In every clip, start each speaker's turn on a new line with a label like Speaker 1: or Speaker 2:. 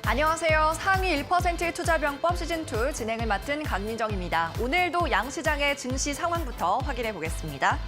Speaker 1: 안녕하세요. 상위 1% 투자병법 시즌2 진행을 맡은 강민정입니다. 오늘도 양시장의 증시 상황부터 확인해 보겠습니다.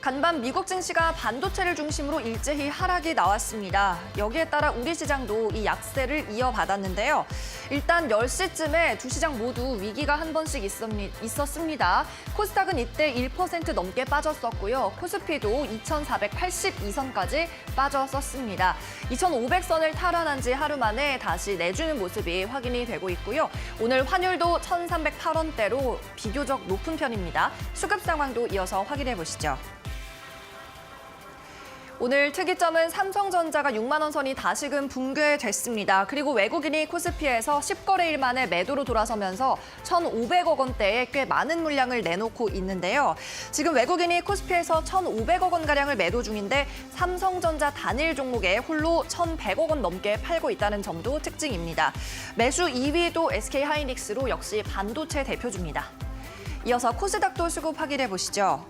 Speaker 1: 간밤 미국 증시가 반도체를 중심으로 일제히 하락이 나왔습니다. 여기에 따라 우리 시장도 이 약세를 이어받았는데요. 일단 10시쯤에 두 시장 모두 위기가 한 번씩 있었습니다. 코스닥은 이때 1% 넘게 빠졌었고요. 코스피도 2,482선까지 빠졌었습니다. 2,500선을 탈환한 지 하루 만에 다시 내주는 모습이 확인이 되고 있고요. 오늘 환율도 1,308원대로 비교적 높은 편입니다. 수급 상황도 이어서 확인해 보시죠. 오늘 특이점은 삼성전자가 6만 원 선이 다시금 붕괴됐습니다. 그리고 외국인이 코스피에서 10거래일 만에 매도로 돌아서면서 1,500억 원대의 꽤 많은 물량을 내놓고 있는데요. 지금 외국인이 코스피에서 1,500억 원가량을 매도 중인데 삼성전자 단일 종목에 홀로 1,100억 원 넘게 팔고 있다는 점도 특징입니다. 매수 2위도 SK하이닉스로 역시 반도체 대표주입니다. 이어서 코스닥도 수급 확인해 보시죠.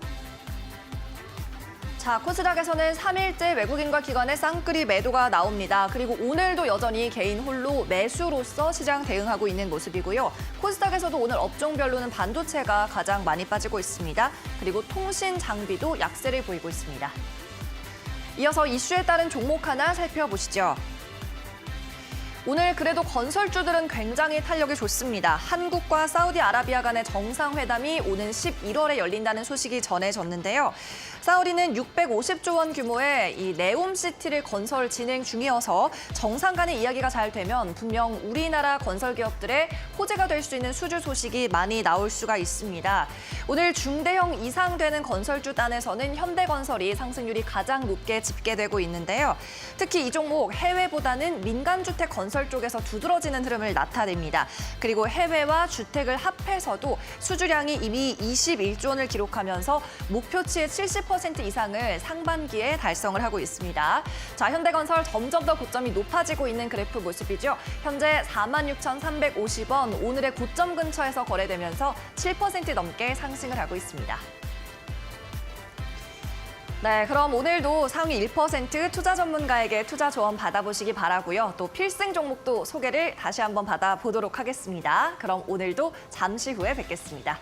Speaker 1: 자, 코스닥에서는 3일째 외국인과 기관의 쌍끌이 매도가 나옵니다. 그리고 오늘도 여전히 개인 홀로 매수로서 시장 대응하고 있는 모습이고요. 코스닥에서도 오늘 업종별로는 반도체가 가장 많이 빠지고 있습니다. 그리고 통신 장비도 약세를 보이고 있습니다. 이어서 이슈에 따른 종목 하나 살펴보시죠. 오늘 그래도 건설주들은 굉장히 탄력이 좋습니다. 한국과 사우디아라비아 간의 정상회담이 오는 11월에 열린다는 소식이 전해졌는데요. 사우디는 650조 원 규모의 이 네옴시티를 건설 진행 중이어서 정상 간의 이야기가 잘 되면 분명 우리나라 건설 기업들의 호재가 될 수 있는 수주 소식이 많이 나올 수가 있습니다. 오늘 중대형 이상 되는 건설주 단에서는 현대건설이 상승률이 가장 높게 집계되고 있는데요. 특히 이 종목 해외보다는 민간주택 건설 쪽에서 두드러지는 흐름을 나타냅니다. 그리고 해외와 주택을 합해서도 수주량이 이미 21조 원을 기록하면서 목표치의 70% 이상을 상반기에 달성을 하고 있습니다. 자, 현대건설 점점 더 고점이 높아지고 있는 그래프 모습이죠. 현재 46,350원, 오늘의 고점 근처에서 거래되면서 7% 넘게 상승을 하고 있습니다. 네, 그럼 오늘도 상위 1% 투자 전문가에게 투자 조언 받아보시기 바라고요. 또 필승 종목도 소개를 다시 한번 받아보도록 하겠습니다. 그럼 오늘도 잠시 후에 뵙겠습니다.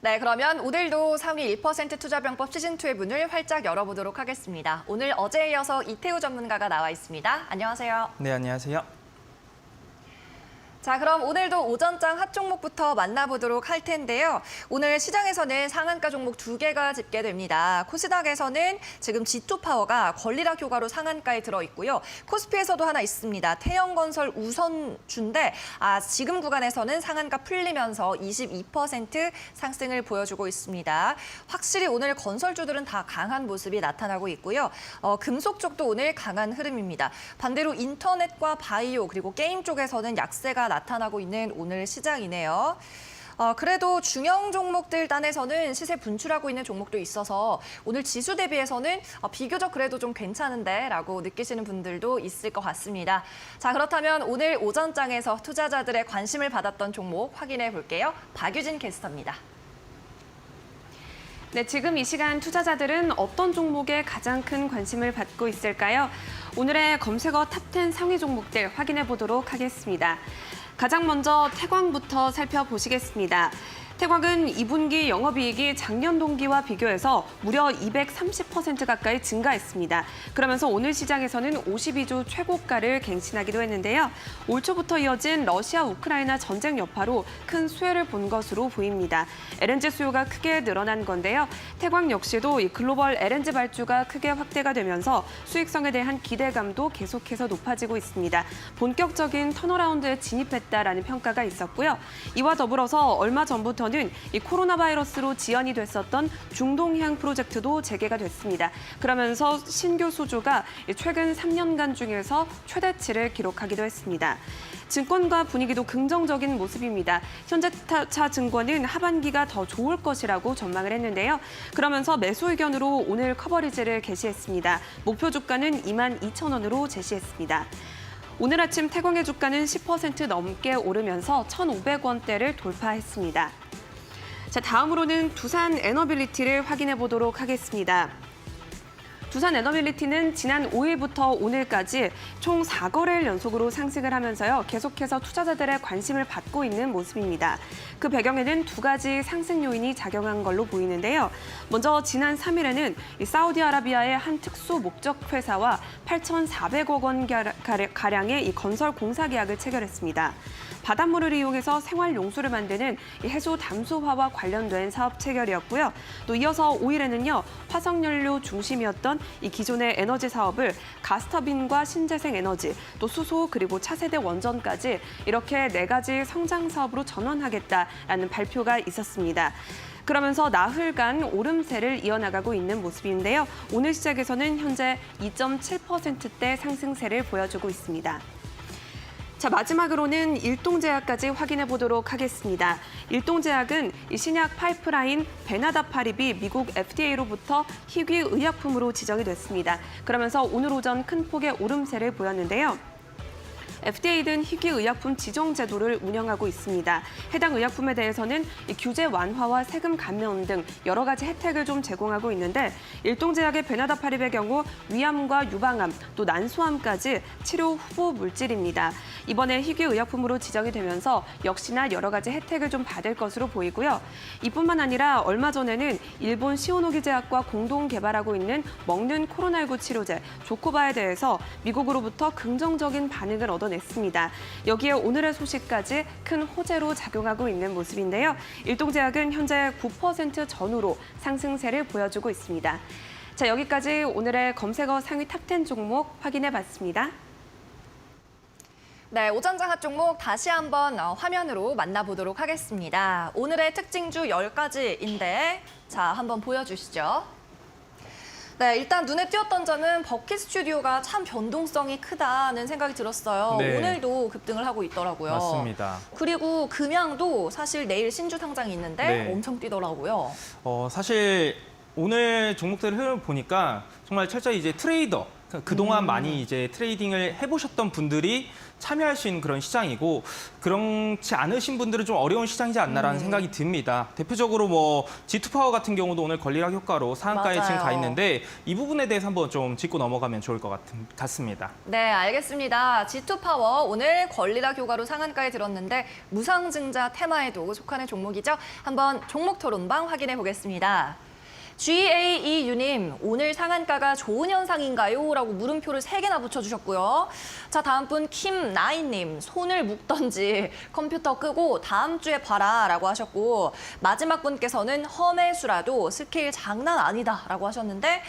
Speaker 1: 네, 그러면 오늘도 상위 1% 투자병법 시즌2의 문을 활짝 열어보도록 하겠습니다. 오늘 어제에 이어서 이태우 전문가가 나와 있습니다. 안녕하세요.
Speaker 2: 네, 안녕하세요.
Speaker 1: 자, 그럼 오늘도 오전장 핫 종목부터 만나보도록 할 텐데요. 오늘 시장에서는 상한가 종목 2개가 집계됩니다. 코스닥에서는 지금 G2파워가 권리락 효과로 상한가에 들어있고요. 코스피에서도 하나 있습니다. 태영건설 우선주인데 지금 구간에서는 상한가 풀리면서 22% 상승을 보여주고 있습니다. 확실히 오늘 건설주들은 다 강한 모습이 나타나고 있고요. 금속 쪽도 오늘 강한 흐름입니다. 반대로 인터넷과 바이오 그리고 게임 쪽에서는 약세가 나타나고 있는 오늘 시장이네요. 그래도 중형 종목들 단에서는 시세 분출하고 있는 종목도 있어서 오늘 지수 대비해서는 비교적 그래도 좀 괜찮은데 라고 느끼시는 분들도 있을 것 같습니다. 자, 그렇다면 오늘 오전장에서 투자자들의 관심을 받았던 종목 확인해 볼게요. 박유진 캐스터입니다.
Speaker 2: 네, 지금 이 시간 투자자들은 어떤 종목에 가장 큰 관심을 받고 있을까요? 오늘의 검색어 탑10 상위 종목들 확인해 보도록 하겠습니다. 가장 먼저 태광부터 살펴보시겠습니다. 태광은 2분기 영업이익이 작년 동기와 비교해서 무려 230% 가까이 증가했습니다. 그러면서 오늘 시장에서는 52조 최고가를 갱신하기도 했는데요. 올 초부터 이어진 러시아 우크라이나 전쟁 여파로 큰 수혜를 본 것으로 보입니다. LNG 수요가 크게 늘어난 건데요. 태광 역시도 이 글로벌 LNG 발주가 크게 확대가 되면서 수익성에 대한 기대감도 계속해서 높아지고 있습니다. 본격적인 턴어라운드에 진입했다라는 평가가 있었고요. 이와 더불어서 얼마 전부터는 이 코로나 바이러스로 지연이 됐었던 중동향 프로젝트도 재개가 됐습니다. 그러면서 신규 수주가 최근 3년간 중에서 최대치를 기록하기도 했습니다. 증권가 분위기도 긍정적인 모습입니다. 현대차증권은 하반기가 더 좋을 것이라고 전망을 했는데요. 그러면서 매수 의견으로 오늘 커버리지를 게시했습니다. 목표 주가는 22,000원으로 제시했습니다. 오늘 아침 태광의 주가는 10% 넘게 오르면서 1,500원대를 돌파했습니다. 자, 다음으로는 두산 에너빌리티를 확인해 보도록 하겠습니다. 두산 에너빌리티는 지난 5일부터 오늘까지 총 4거래일 연속으로 상승을 하면서요. 계속해서 투자자들의 관심을 받고 있는 모습입니다. 그 배경에는 두 가지 상승 요인이 작용한 걸로 보이는데요. 먼저 지난 3일에는 사우디아라비아의 한 특수 목적 회사와 8,400억 원 가량의 이 건설 공사 계약을 체결했습니다. 바닷물을 이용해서 생활 용수를 만드는 해수 담수화와 관련된 사업 체결이었고요. 또 이어서 5일에는요. 화석연료 중심이었던 이 기존의 에너지 사업을 가스터빈과 신재생 에너지, 또 수소 그리고 차세대 원전까지 이렇게 4가지 성장 사업으로 전환하겠다라는 발표가 있었습니다. 그러면서 나흘간 오름세를 이어나가고 있는 모습인데요. 오늘 시작에서는 현재 2.7%대 상승세를 보여주고 있습니다. 자, 마지막으로는 일동제약까지 확인해 보도록 하겠습니다. 일동제약은 이 신약 파이프라인 베나다파립이 미국 FDA로부터 희귀 의약품으로 지정이 됐습니다. 그러면서 오늘 오전 큰 폭의 오름세를 보였는데요. FDA는 희귀 의약품 지정 제도를 운영하고 있습니다. 해당 의약품에 대해서는 규제 완화와 세금 감면 등 여러 가지 혜택을 좀 제공하고 있는데 일동제약의 베나다파립의 경우 위암과 유방암, 또 난소암까지 치료 후보 물질입니다. 이번에 희귀 의약품으로 지정이 되면서 역시나 여러 가지 혜택을 좀 받을 것으로 보이고요. 이뿐만 아니라 얼마 전에는 일본 시오노기 제약과 공동 개발하고 있는 먹는 코로나19 치료제 조코바에 대해서 미국으로부터 긍정적인 반응을 얻어냈습니다. 여기에 오늘의 소식까지 큰 호재로 작용하고 있는 모습인데요. 일동제약은 현재 9% 전후로 상승세를 보여주고 있습니다. 자, 여기까지 오늘의 검색어 상위 탑10 종목 확인해봤습니다.
Speaker 1: 네, 오전장핫 종목 다시 한번 화면으로 만나보도록 하겠습니다. 오늘의 특징주 10가지인데 자, 한번 보여주시죠. 네, 일단 눈에 띄었던 점은 버킷 스튜디오가 참 변동성이 크다는 생각이 들었어요.
Speaker 3: 네.
Speaker 1: 오늘도 급등을 하고 있더라고요.
Speaker 3: 맞습니다.
Speaker 1: 그리고 금양도 사실 내일 신주 상장이 있는데
Speaker 3: 네.
Speaker 1: 엄청 뛰더라고요.
Speaker 3: 사실 오늘 종목들 흐름을 보니까 정말 철저히 이제 트레이더, 그동안 많이 이제 트레이딩을 해보셨던 분들이 참여할 수 있는 그런 시장이고 그렇지 않으신 분들은 좀 어려운 시장이지 않나라는 생각이 듭니다. 대표적으로 뭐 G2파워 같은 경우도 오늘 권리락 효과로 상한가에 지금 가 있는데 이 부분에 대해서 한번 좀 짚고 넘어가면 좋을 것 같습니다.
Speaker 1: 네, 알겠습니다. G2파워 오늘 권리락 효과로 상한가에 들었는데 무상증자 테마에도 속하는 종목이죠. 한번 종목 토론방 확인해 보겠습니다. GAEU님, 오늘 상한가가 좋은 현상인가요? 라고 물음표를 3개나 붙여주셨고요. 자, 다음 분 김나인님, 손을 묶던지 컴퓨터 끄고 다음 주에 봐라 라고 하셨고 마지막 분께서는 험해수라도 스케일 장난 아니다 라고 하셨는데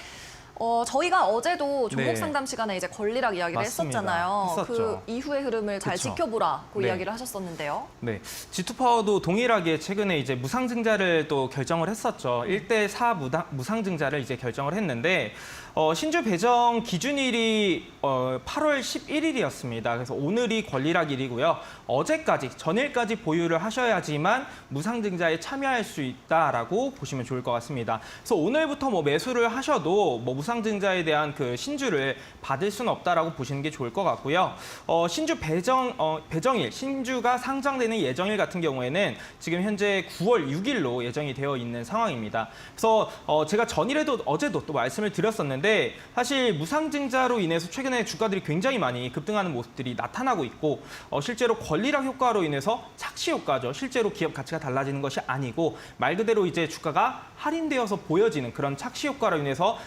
Speaker 1: 저희가 어제도 종목
Speaker 3: 네.
Speaker 1: 상담 시간에 이제 권리락 이야기를
Speaker 3: 맞습니다.
Speaker 1: 했었잖아요.
Speaker 3: 했었죠.
Speaker 1: 그 이후의 흐름을 잘
Speaker 3: 그쵸.
Speaker 1: 지켜보라고
Speaker 3: 네.
Speaker 1: 이야기를 하셨었는데요.
Speaker 3: 네, G2파워도 동일하게 최근에 이제 무상증자를 또 결정을 했었죠. 1대4 무상증자를 이제 결정을 했는데 신주 배정 기준일이 8월 11일이었습니다. 그래서 오늘이 권리락일이고요. 어제까지, 전일까지 보유를 하셔야지만 무상증자에 참여할 수 있다라고 보시면 좋을 것 같습니다. 그래서 오늘부터 뭐 매수를 하셔도 뭐 무상증자에 대한 그 신주를 받을 수는 없다라고 보시는 게 좋을 것 같고요. 신주 배정일, 신주가 상장되는 예정일 같은 경우에는 지금 현재 9월 6일로 예정이 되어 있는 상황입니다. 그래서 제가 전일에도 어제도 또 말씀을 드렸었는데 사실 무상증자로 인해서 최근에 주가들이 굉장히 많이 급등하는 모습들이 나타나고 있고 실제로 권리락 효과로 인해서 착시 효과죠. 실제로 기업 가치가 달라지는 것이 아니고 말 그대로 이제 주가가 할인되어서 보여지는 그런 착시 효과로 인해서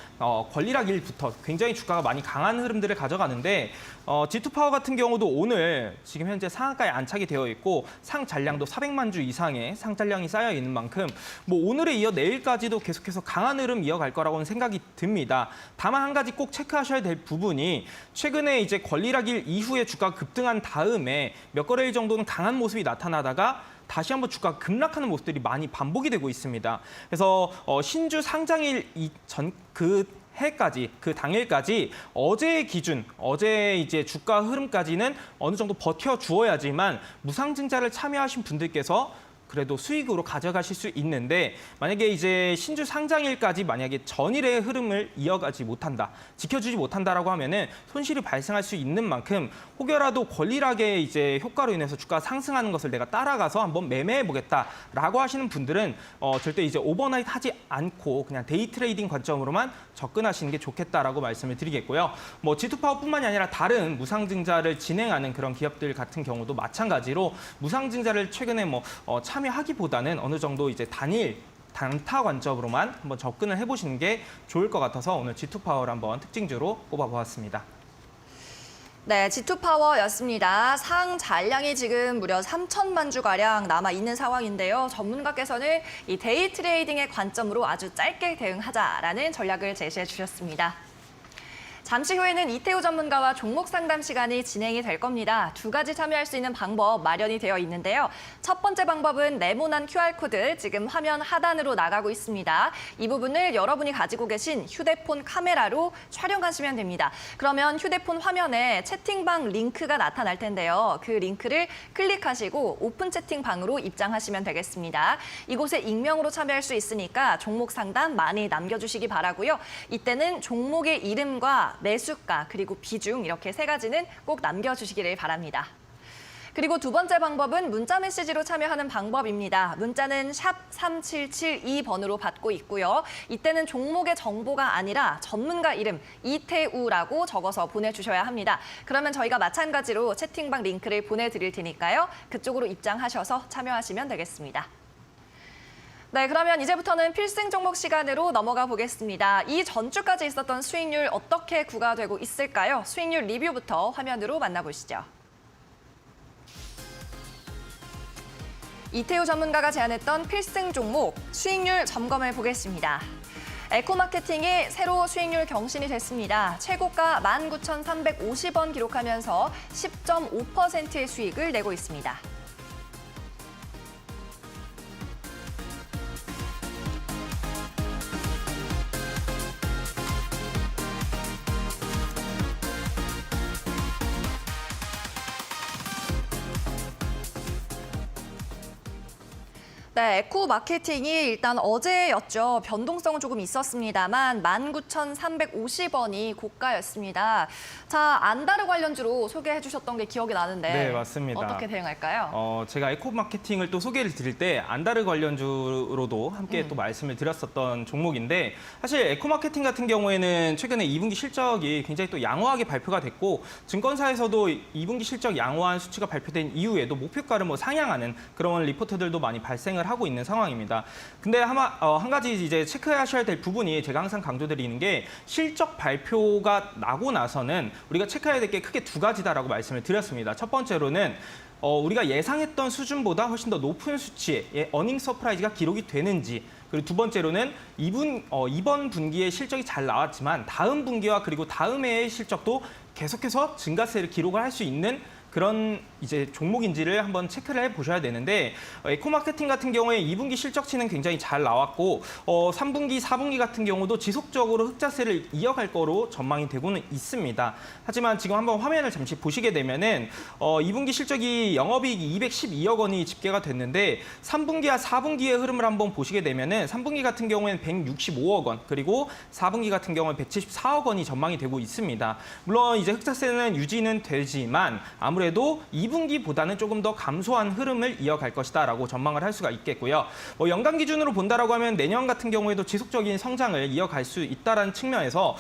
Speaker 3: 권리락일부터 굉장히 주가가 많이 강한 흐름들을 가져가는데 G2파워 같은 경우도 오늘 지금 현재 상한가에 안착이 되어 있고 상잔량도 400만 주 이상의 상잔량이 쌓여 있는 만큼 뭐 오늘에 이어 내일까지도 계속해서 강한 흐름 이어갈 거라고는 생각이 듭니다. 다만 한 가지 꼭 체크하셔야 될 부분이 최근에 이제 권리락일 이후에 주가가 급등한 다음에 몇 거래일 정도는 강한 모습이 나타나다가 다시 한번 주가가 급락하는 모습들이 많이 반복이 되고 있습니다. 그래서 신주 상장일 해까지 그 당일까지 어제의 기준, 어제 이제 주가 흐름까지는 어느 정도 버텨 주어야지만 무상증자를 참여하신 분들께서 그래도 수익으로 가져가실 수 있는데 만약에 이제 신주 상장일까지 만약에 전일의 흐름을 이어가지 못한다, 지켜주지 못한다라고 하면은 손실이 발생할 수 있는 만큼 혹여라도 권리락의 이제 효과로 인해서 주가가 상승하는 것을 내가 따라가서 한번 매매해 보겠다라고 하시는 분들은 절대 이제 오버나잇 하지 않고 그냥 데이 트레이딩 관점으로만 접근하시는 게 좋겠다라고 말씀을 드리겠고요. 뭐 G2파워뿐만이 아니라 다른 무상증자를 진행하는 그런 기업들 같은 경우도 마찬가지로 무상증자를 최근에 참여하기보다는 어느 정도 이제 단타 관점으로만 한번 접근을 해보시는 게 좋을 것 같아서 오늘 G2파워를 한번 특징주로 꼽아보았습니다.
Speaker 1: 네, G2파워였습니다. 상잔량이 지금 무려 3천만 주가량 남아있는 상황인데요. 전문가께서는 이 데이 트레이딩의 관점으로 아주 짧게 대응하자라는 전략을 제시해 주셨습니다. 잠시 후에는 이태우 전문가와 종목 상담 시간이 진행이 될 겁니다. 두 가지 참여할 수 있는 방법 마련이 되어 있는데요. 첫 번째 방법은 네모난 QR코드 지금 화면 하단으로 나가고 있습니다. 이 부분을 여러분이 가지고 계신 휴대폰 카메라로 촬영하시면 됩니다. 그러면 휴대폰 화면에 채팅방 링크가 나타날 텐데요. 그 링크를 클릭하시고 오픈 채팅방으로 입장하시면 되겠습니다. 이곳에 익명으로 참여할 수 있으니까 종목 상담 많이 남겨주시기 바라고요. 이때는 종목의 이름과 매수가 그리고 비중 이렇게 세 가지는 꼭 남겨주시기를 바랍니다. 그리고 두 번째 방법은 문자 메시지로 참여하는 방법입니다. 문자는 샵 3772번으로 받고 있고요. 이때는 종목의 정보가 아니라 전문가 이름 이태우라고 적어서 보내주셔야 합니다. 그러면 저희가 마찬가지로 채팅방 링크를 보내드릴 테니까요. 그쪽으로 입장하셔서 참여하시면 되겠습니다. 네, 그러면 이제부터는 필승 종목 시간으로 넘어가 보겠습니다. 이 전주까지 있었던 수익률 어떻게 구가 되고 있을까요? 수익률 리뷰부터 화면으로 만나보시죠. 이태우 전문가가 제안했던 필승 종목 수익률 점검해 보겠습니다. 에코마케팅이 새로 수익률 경신이 됐습니다. 최고가 19,350원 기록하면서 10.5%의 수익을 내고 있습니다. 네, 에코마케팅이 일단 어제였죠. 변동성은 조금 있었습니다만 19,350원이 고가였습니다. 자, 안다르 관련주로 소개해 주셨던 게 기억이 나는데
Speaker 3: 네, 맞습니다.
Speaker 1: 어떻게 대응할까요?
Speaker 3: 제가 에코마케팅을 또 소개를 드릴 때 안다르 관련주로도 함께 또 말씀을 드렸었던 종목인데 사실 에코마케팅 같은 경우에는 최근에 2분기 실적이 굉장히 또 양호하게 발표가 됐고 증권사에서도 2분기 실적 양호한 수치가 발표된 이후에도 목표가를 상향하는 그런 리포트들도 많이 발생을 하고 있는 상황입니다. 근데 한 가지 이제 체크하셔야 될 부분이 제가 항상 강조드리는 게 실적 발표가 나고 나서는 우리가 체크해야 될 게 크게 두 가지다라고 말씀을 드렸습니다. 첫 번째로는 우리가 예상했던 수준보다 훨씬 더 높은 수치의 어닝 서프라이즈가 기록이 되는지, 그리고 두 번째로는 이번 분기에 실적이 잘 나왔지만 다음 분기와 그리고 다음 해의 실적도 계속해서 증가세를 기록을 할 수 있는 그런 이제 종목인지를 한번 체크를 해보셔야 되는데 에코마케팅 같은 경우에 2분기 실적치는 굉장히 잘 나왔고 3분기, 4분기 같은 경우도 지속적으로 흑자세를 이어갈 거로 전망이 되고는 있습니다. 하지만 지금 한번 화면을 잠시 보시게 되면은 2분기 실적이 영업이익이 212억 원이 집계가 됐는데 3분기와 4분기의 흐름을 한번 보시게 되면은 3분기 같은 경우에는 165억 원 그리고 4분기 같은 경우는 174억 원이 전망이 되고 있습니다. 물론 이제 흑자세는 유지는 되지만 아무래도 2분기보다는 조금 더 감소한 흐름을 이어갈 것이다라고 전망을 할 수가 있겠고요. 연간 기준으로 본다라고 하면 내년 같은 경우에도 지속적인 성장을 이어갈 수 있다라는 측면에서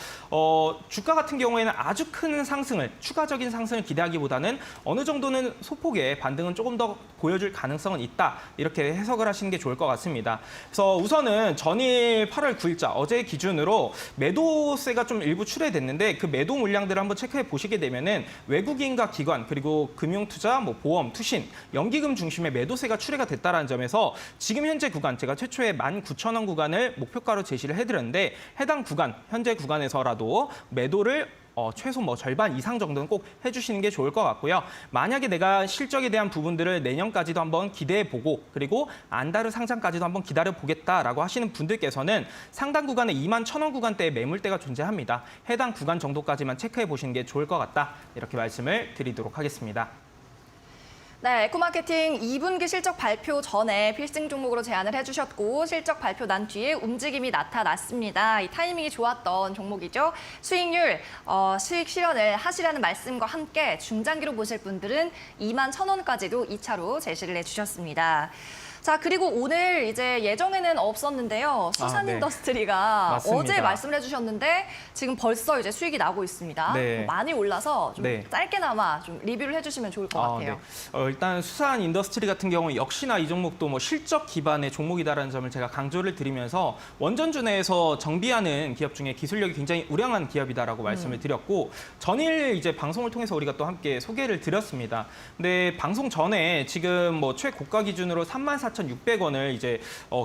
Speaker 3: 주가 같은 경우에는 아주 큰 상승을 추가적인 상승을 기대하기보다는 어느 정도는 소폭의 반등은 조금 더 보여줄 가능성은 있다 이렇게 해석을 하시는 게 좋을 것 같습니다. 그래서 우선은 전일 8월 9일자 어제 기준으로 매도세가 좀 일부 출회됐는데 그 매도 물량들을 한번 체크해 보시게 되면은 외국인과 기관 그리고 금융투자, 보험, 투신, 연기금 중심의 매도세가 출회가 됐다는 점에서 지금 현재 구간 제가 최초에 19,000원 구간을 목표가로 제시를 해드렸는데 해당 구간 현재 구간에서라도 매도를 최소 절반 이상 정도는 꼭 해주시는 게 좋을 것 같고요. 만약에 내가 실적에 대한 부분들을 내년까지도 한번 기대해보고 그리고 안다르 상장까지도 한번 기다려보겠다라고 하시는 분들께서는 상단 구간에 21,000원 구간대의 매물대가 존재합니다. 해당 구간 정도까지만 체크해보시는 게 좋을 것 같다. 이렇게 말씀을 드리도록 하겠습니다.
Speaker 1: 네, 에코마케팅 2분기 실적 발표 전에 필승 종목으로 제안을 해주셨고 실적 발표 난 뒤에 움직임이 나타났습니다. 이 타이밍이 좋았던 종목이죠. 수익률, 수익 실현을 하시라는 말씀과 함께 중장기로 보실 분들은 21,000원까지도 2차로 제시를 해주셨습니다. 자, 그리고 오늘 이제 예정에는 없었는데요. 수산인더스트리가
Speaker 3: 맞습니다.
Speaker 1: 어제 말씀을 해주셨는데 지금 벌써 이제 수익이 나고 있습니다.
Speaker 3: 네.
Speaker 1: 많이 올라서 좀
Speaker 3: 네.
Speaker 1: 짧게나마 좀 리뷰를 해주시면 좋을 것 같아요.
Speaker 3: 네. 일단 수산인더스트리 같은 경우 역시나 이 종목도 실적 기반의 종목이다라는 점을 제가 강조를 드리면서 원전주 내에서 정비하는 기업 중에 기술력이 굉장히 우량한 기업이다라고 말씀을 드렸고 전일 이제 방송을 통해서 우리가 또 함께 소개를 드렸습니다. 근데 방송 전에 지금 최고가 기준으로 34,600원을 이제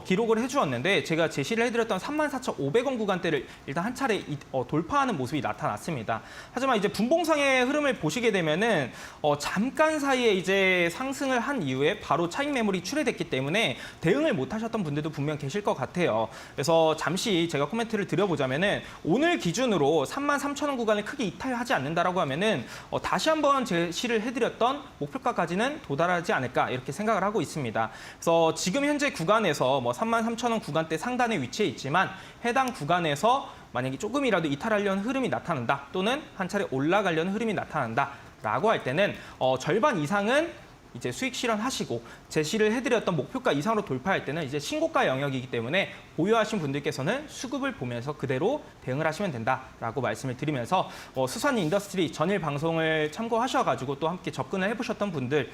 Speaker 3: 기록을 해주었는데 제가 제시를 해드렸던 34,500원 구간대를 일단 한 차례 돌파하는 모습이 나타났습니다. 하지만 이제 분봉상의 흐름을 보시게 되면은 잠깐 사이에 이제 상승을 한 이후에 바로 차익 매물이 출회됐기 때문에 대응을 못하셨던 분들도 분명 계실 것 같아요. 그래서 잠시 제가 코멘트를 드려보자면은 오늘 기준으로 33,000원 구간을 크게 이탈하지 않는다라고 하면은 다시 한번 제시를 해드렸던 목표가까지는 도달하지 않을까 이렇게 생각을 하고 있습니다. 그래서 지금 현재 구간에서 33,000원 구간대 상단에 위치해 있지만 해당 구간에서 만약에 조금이라도 이탈하려는 흐름이 나타난다 또는 한 차례 올라가려는 흐름이 나타난다라고 할 때는 절반 이상은 이제 수익 실현하시고 제시를 해드렸던 목표가 이상으로 돌파할 때는 이제 신고가 영역이기 때문에 보유하신 분들께서는 수급을 보면서 그대로 대응을 하시면 된다라고 말씀을 드리면서 수산인더스트리 전일 방송을 참고하셔가지고 또 함께 접근을 해보셨던 분들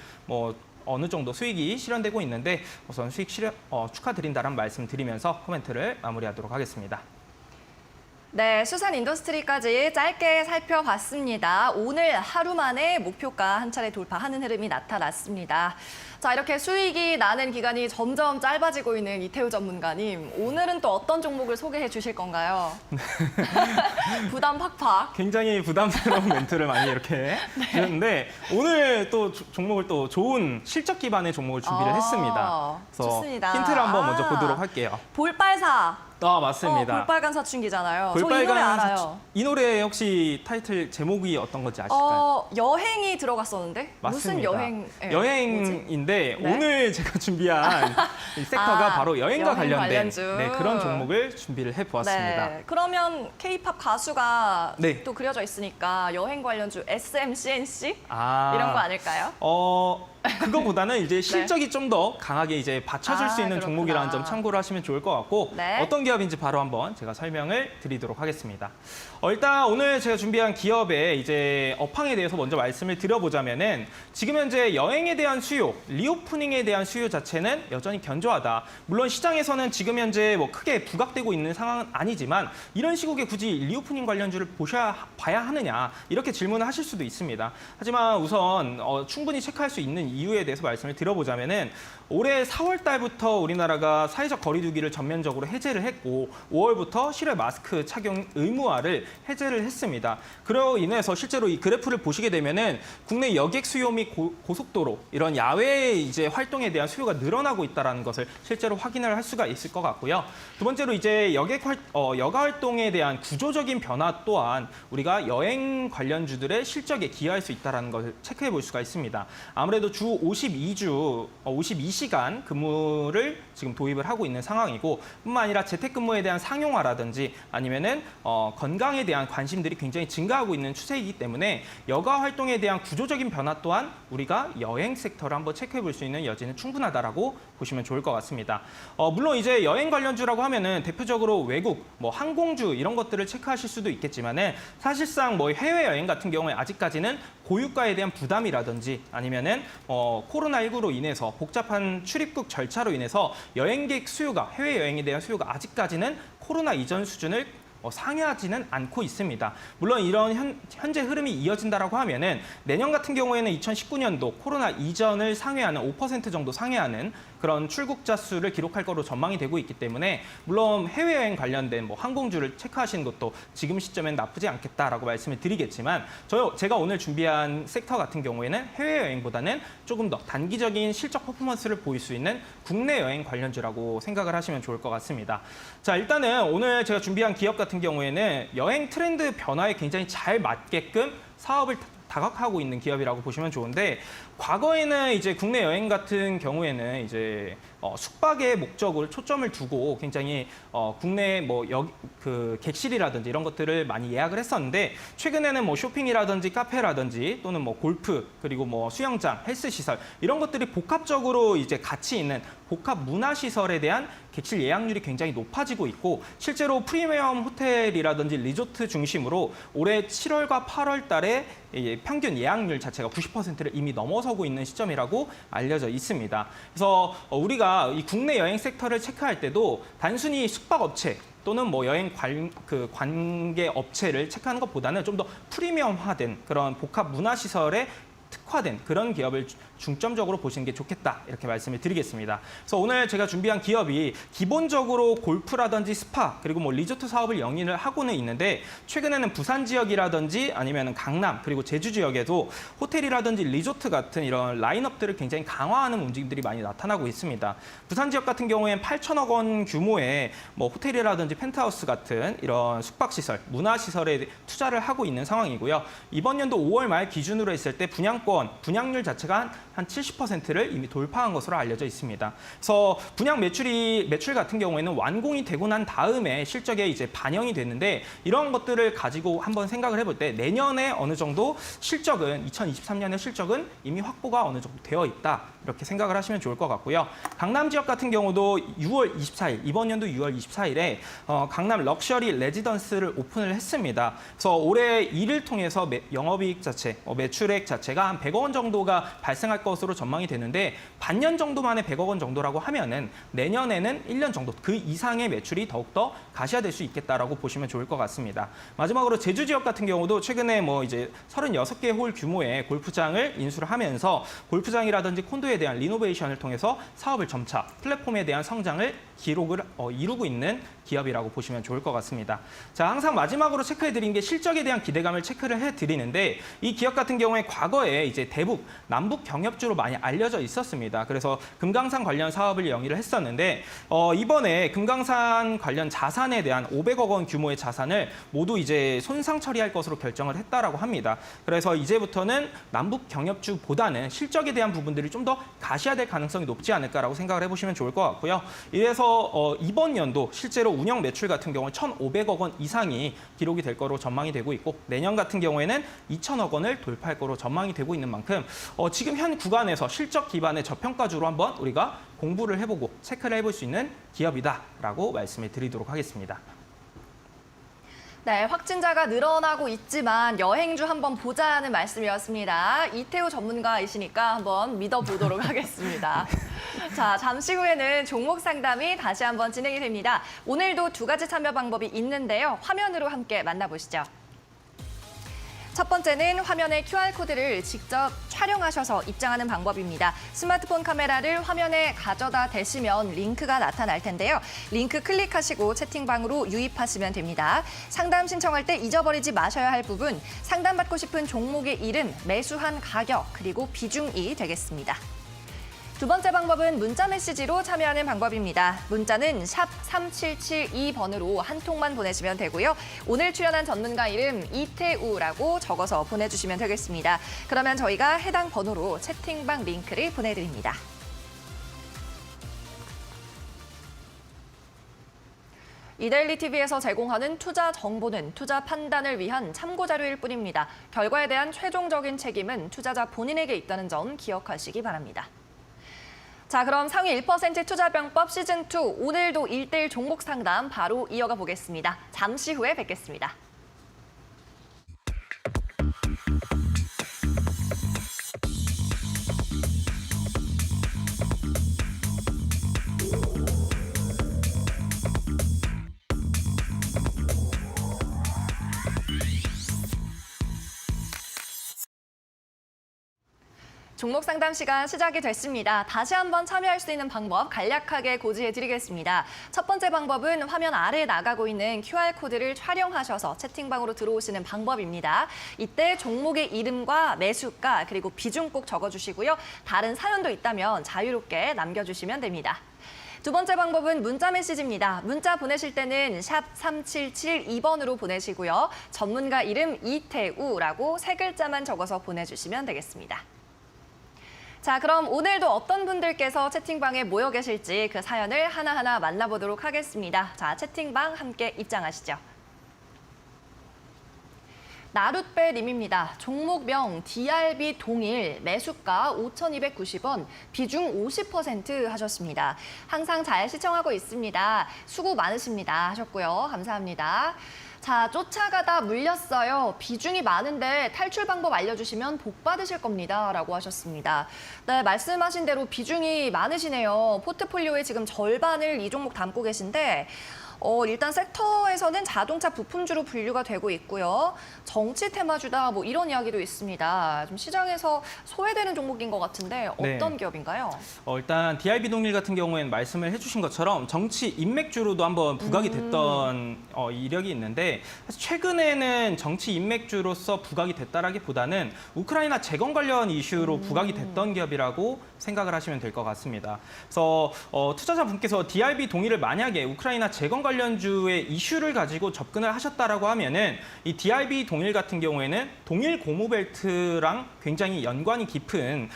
Speaker 3: 어느 정도 수익이 실현되고 있는데 우선 수익 실현 축하드린다는 말씀 드리면서 코멘트를 마무리하도록 하겠습니다.
Speaker 1: 네, 수산인더스트리까지 짧게 살펴봤습니다. 오늘 하루 만에 목표가 한 차례 돌파하는 흐름이 나타났습니다. 자, 이렇게 수익이 나는 기간이 점점 짧아지고 있는 이태우 전문가님, 오늘은 또 어떤 종목을 소개해 주실 건가요? 부담 팍팍.
Speaker 3: 굉장히 부담스러운 멘트를 많이 이렇게 드렸는데 오늘 또 종목을 또 좋은 실적 기반의 종목을 준비를 했습니다. 그래서
Speaker 1: 좋습니다.
Speaker 3: 힌트를 한번 먼저 보도록 할게요.
Speaker 1: 볼빨사.
Speaker 3: 맞습니다.
Speaker 1: 볼빨간 사춘기잖아요. 저 이 노래 알아요.
Speaker 3: 이 노래 혹시 타이틀 제목이 어떤 건지 아실까요?
Speaker 1: 여행이 들어갔었는데?
Speaker 3: 맞습니다.
Speaker 1: 무슨 여행?
Speaker 3: 여행인데
Speaker 1: 네?
Speaker 3: 오늘 제가 준비한 이 섹터가 바로 여행과
Speaker 1: 여행
Speaker 3: 관련된
Speaker 1: 관련주.
Speaker 3: 그런 종목을 준비를 해보았습니다.
Speaker 1: 네. 그러면 K-팝 가수가
Speaker 3: 네.
Speaker 1: 또 그려져 있으니까 여행 관련주 SMCNC?
Speaker 3: 아,
Speaker 1: 이런 거 아닐까요?
Speaker 3: 그거보다는 이제 실적이 좀 더 강하게 이제 받쳐줄 수 있는
Speaker 1: 그렇구나.
Speaker 3: 종목이라는 점 참고를 하시면 좋을 것 같고
Speaker 1: 네.
Speaker 3: 어떤 기업인지 바로 한번 제가 설명을 드리도록 하겠습니다. 일단 오늘 제가 준비한 기업의 이제 업황에 대해서 먼저 말씀을 드려보자면은 지금 현재 여행에 대한 수요, 리오프닝에 대한 수요 자체는 여전히 견조하다. 물론 시장에서는 지금 현재 크게 부각되고 있는 상황은 아니지만 이런 시국에 굳이 리오프닝 관련주를 봐야 하느냐 이렇게 질문을 하실 수도 있습니다. 하지만 우선 충분히 체크할 수 있는 있는 이유에 대해서 말씀을 드려보자면은 올해 4월 달부터 우리나라가 사회적 거리두기를 전면적으로 해제를 했고 5월부터 실외 마스크 착용 의무화를 해제를 했습니다. 그로 인해서 실제로 이 그래프를 보시게 되면은 국내 여객 수요 및 고속도로 이런 야외 이제 활동에 대한 수요가 늘어나고 있다는 것을 실제로 확인을 할 수가 있을 것 같고요. 두 번째로 이제 여가 활동에 대한 구조적인 변화 또한 우리가 여행 관련주들의 실적에 기여할 수 있다는 것을 체크해 볼 수가 있습니다. 아무래도 주 52시간 근무를 지금 도입을 하고 있는 상황이고 뿐만 아니라 재택근무에 대한 상용화라든지 아니면은 건강에 대한 관심들이 굉장히 증가하고 있는 추세이기 때문에 여가 활동에 대한 구조적인 변화 또한 우리가 여행 섹터를 한번 체크해 볼 수 있는 여지는 충분하다라고 보시면 좋을 것 같습니다. 물론 이제 여행 관련주라고 하면은 대표적으로 외국, 뭐 항공주 이런 것들을 체크하실 수도 있겠지만은 사실상 뭐 해외 여행 같은 경우에 아직까지는 고유가에 대한 부담이라든지 아니면은 코로나19로 인해서 복잡한 출입국 절차로 인해서 여행객 수요가 해외 여행에 대한 수요가 아직까지는 코로나 이전 수준을 상회하지는 않고 있습니다. 물론 이런 현재 흐름이 이어진다라고 하면은 내년 같은 경우에는 2019년도 코로나 이전을 상회하는 5% 정도 상회하는 그런 출국자 수를 기록할 거로 전망이 되고 있기 때문에 물론 해외여행 관련된 뭐 항공주를 체크하시는 것도 지금 시점엔 나쁘지 않겠다라고 말씀을 드리겠지만 제가 오늘 준비한 섹터 같은 경우에는 해외여행보다는 조금 더 단기적인 실적 퍼포먼스를 보일 수 있는 국내 여행 관련주라고 생각을 하시면 좋을 것 같습니다. 자, 일단은 오늘 제가 준비한 기업 같은 경우에는 여행 트렌드 변화에 굉장히 잘 맞게끔 사업을 다각하고 있는 기업이라고 보시면 좋은데 과거에는 이제 국내 여행 같은 경우에는 이제 숙박의 목적을 초점을 두고 굉장히 국내 객실이라든지 이런 것들을 많이 예약을 했었는데 최근에는 뭐 쇼핑이라든지 카페라든지 또는 뭐 골프 그리고 뭐 수영장, 헬스 시설 이런 것들이 복합적으로 이제 같이 있는 복합 문화 시설에 대한 객실 예약률이 굉장히 높아지고 있고 실제로 프리미엄 호텔이라든지 리조트 중심으로 올해 7월과 8월 달에 평균 예약률 자체가 90%를 이미 넘어서고 있는 시점이라고 알려져 있습니다. 그래서 우리가 이 국내 여행 섹터를 체크할 때도 단순히 숙박업체 또는 뭐 여행 관계 업체를 체크하는 것보다는 좀 더 프리미엄화된 그런 복합 문화시설에 특화된 그런 기업을 중점적으로 보시는 게 좋겠다 이렇게 말씀을 드리겠습니다. 그래서 오늘 제가 준비한 기업이 기본적으로 골프라든지 스파 그리고 뭐 리조트 사업을 영위를 하고는 있는데 최근에는 부산 지역이라든지 아니면 강남 그리고 제주 지역에도 호텔이라든지 리조트 같은 이런 라인업들을 굉장히 강화하는 움직임들이 많이 나타나고 있습니다. 부산 지역 같은 경우에는 8천억 원 규모의 뭐 호텔이라든지 펜트하우스 같은 이런 숙박시설, 문화시설에 투자를 하고 있는 상황이고요. 이번 연도 5월 말 기준으로 했을 때 분양률 자체가 한 70%를 이미 돌파한 것으로 알려져 있습니다. 그래서 분양 매출 같은 경우에는 완공이 되고 난 다음에 실적에 이제 반영이 됐는데 이런 것들을 가지고 한번 생각을 해볼 때 내년에 어느 정도 실적은 2023년의 실적은 이미 확보가 어느 정도 되어 있다. 이렇게 생각을 하시면 좋을 것 같고요. 강남 지역 같은 경우도 6월 24일, 이번 연도 6월 24일에 강남 럭셔리 레지던스를 오픈을 했습니다. 그래서 올해 이를 통해서 영업이익 자체, 매출액 자체가 한 100억 원 정도가 발생할 것으로 전망이 되는데 반년 정도 만에 100억 원 정도라고 하면은 내년에는 1년 정도 그 이상의 매출이 더욱더 가시화될 수 있겠다라고 보시면 좋을 것 같습니다. 마지막으로 제주 지역 같은 경우도 최근에 뭐 이제 36개 홀 규모의 골프장을 인수를 하면서 골프장이라든지 콘도에 대한 리노베이션을 통해서 사업을 점차 플랫폼에 대한 성장을 이루고 있는 기업이라고 보시면 좋을 것 같습니다. 자, 항상 마지막으로 체크해드린 게 실적에 대한 기대감을 체크를 해드리는데 이 기업 같은 경우에 과거에 이제 대북, 남북 경협주로 많이 알려져 있었습니다. 그래서 금강산 관련 사업을 영위를 했었는데 이번에 금강산 관련 자산에 대한 500억 원 규모의 자산을 모두 이제 손상 처리할 것으로 결정을 했다라고 합니다. 그래서 이제부터는 남북 경협주보다는 실적에 대한 부분들이 좀 더 가시화될 가능성이 높지 않을까라고 생각을 해보시면 좋을 것 같고요. 이래서 이번 연도 실제로 운영 매출 같은 경우는 1,500억 원 이상이 기록이 될 거로 전망이 되고 있고 내년 같은 경우에는 2,000억 원을 돌파할 거로 전망이 되고 있는 만큼 지금 현 구간에서 실적 기반의 저평가주로 한번 우리가 공부를 해보고 체크를 해볼 수 있는 기업이다라고 말씀을 드리도록 하겠습니다.
Speaker 1: 네, 확진자가 늘어나고 있지만 여행주 한번 보자는 말씀이었습니다. 이태우 전문가이시니까 한번 믿어보도록 하겠습니다. 자, 잠시 후에는 종목 상담이 다시 한번 진행이 됩니다. 오늘도 두 가지 참여 방법이 있는데요. 화면으로 함께 만나보시죠. 첫 번째는 화면에 QR코드를 직접 촬영하셔서 입장하는 방법입니다. 스마트폰 카메라를 화면에 가져다 대시면 링크가 나타날 텐데요. 링크 클릭하시고 채팅방으로 유입하시면 됩니다. 상담 신청할 때 잊어버리지 마셔야 할 부분, 상담받고 싶은 종목의 이름, 매수한 가격, 그리고 비중이 되겠습니다. 두 번째 방법은 문자 메시지로 참여하는 방법입니다. 문자는 샵 3772번으로 한 통만 보내시면 되고요. 오늘 출연한 전문가 이름 이태우라고 적어서 보내주시면 되겠습니다. 그러면 저희가 해당 번호로 채팅방 링크를 보내드립니다. 이데일리 TV에서 제공하는 투자 정보는 투자 판단을 위한 참고 자료일 뿐입니다. 결과에 대한 최종적인 책임은 투자자 본인에게 있다는 점 기억하시기 바랍니다. 자, 그럼 상위 1% 투자병법 시즌2 오늘도 1대1 종목 상담 바로 이어가 보겠습니다. 잠시 후에 뵙겠습니다. 종목 상담 시간 시작이 됐습니다. 다시 한번 참여할 수 있는 방법 간략하게 고지해드리겠습니다. 첫 번째 방법은 화면 아래에 나가고 있는 QR코드를 촬영하셔서 채팅방으로 들어오시는 방법입니다. 이때 종목의 이름과 매수가 그리고 비중 꼭 적어주시고요. 다른 사연도 있다면 자유롭게 남겨주시면 됩니다. 두 번째 방법은 문자 메시지입니다. 문자 보내실 때는 샵 3772번으로 보내시고요. 전문가 이름 이태우라고 3글자만 적어서 보내주시면 되겠습니다. 자, 그럼 오늘도 어떤 분들께서 채팅방에 모여 계실지 그 사연을 하나하나 만나보도록 하겠습니다. 자, 채팅방 함께 입장하시죠. 나룻배님입니다. 종목명 DRB 동일, 매수가 5,290원, 비중 50% 하셨습니다. 항상 잘 시청하고 있습니다. 수고 많으십니다 하셨고요. 감사합니다. 자, 쫓아가다 물렸어요. 비중이 많은데 탈출 방법 알려주시면 복 받으실 겁니다. 라고 하셨습니다. 네, 말씀하신 대로 비중이 많으시네요. 포트폴리오의 지금 절반을 이 종목 담고 계신데 일단 섹터에서는 자동차 부품주로 분류가 되고 있고요. 정치 테마주다 뭐 이런 이야기도 있습니다. 좀 시장에서 소외되는 종목인 것 같은데 어떤 기업인가요?
Speaker 3: 일단 DRB 동일 같은 경우에는 말씀을 해주신 것처럼 정치 인맥주로도 한번 부각이 됐던 이력이 있는데 사실 최근에는 정치 인맥주로서 부각이 됐다라기보다는 우크라이나 재건 관련 이슈로 부각이 됐던 기업이라고 생각을 하시면 될 것 같습니다. 그래서 투자자분께서 DRB 동일을 만약에 우크라이나 재건 관련주의 이슈를 가지고 접근을 하셨다라고 하면은 이 DRB 동일 같은 경우에는 동일 고무벨트랑 굉장히 연관이 깊은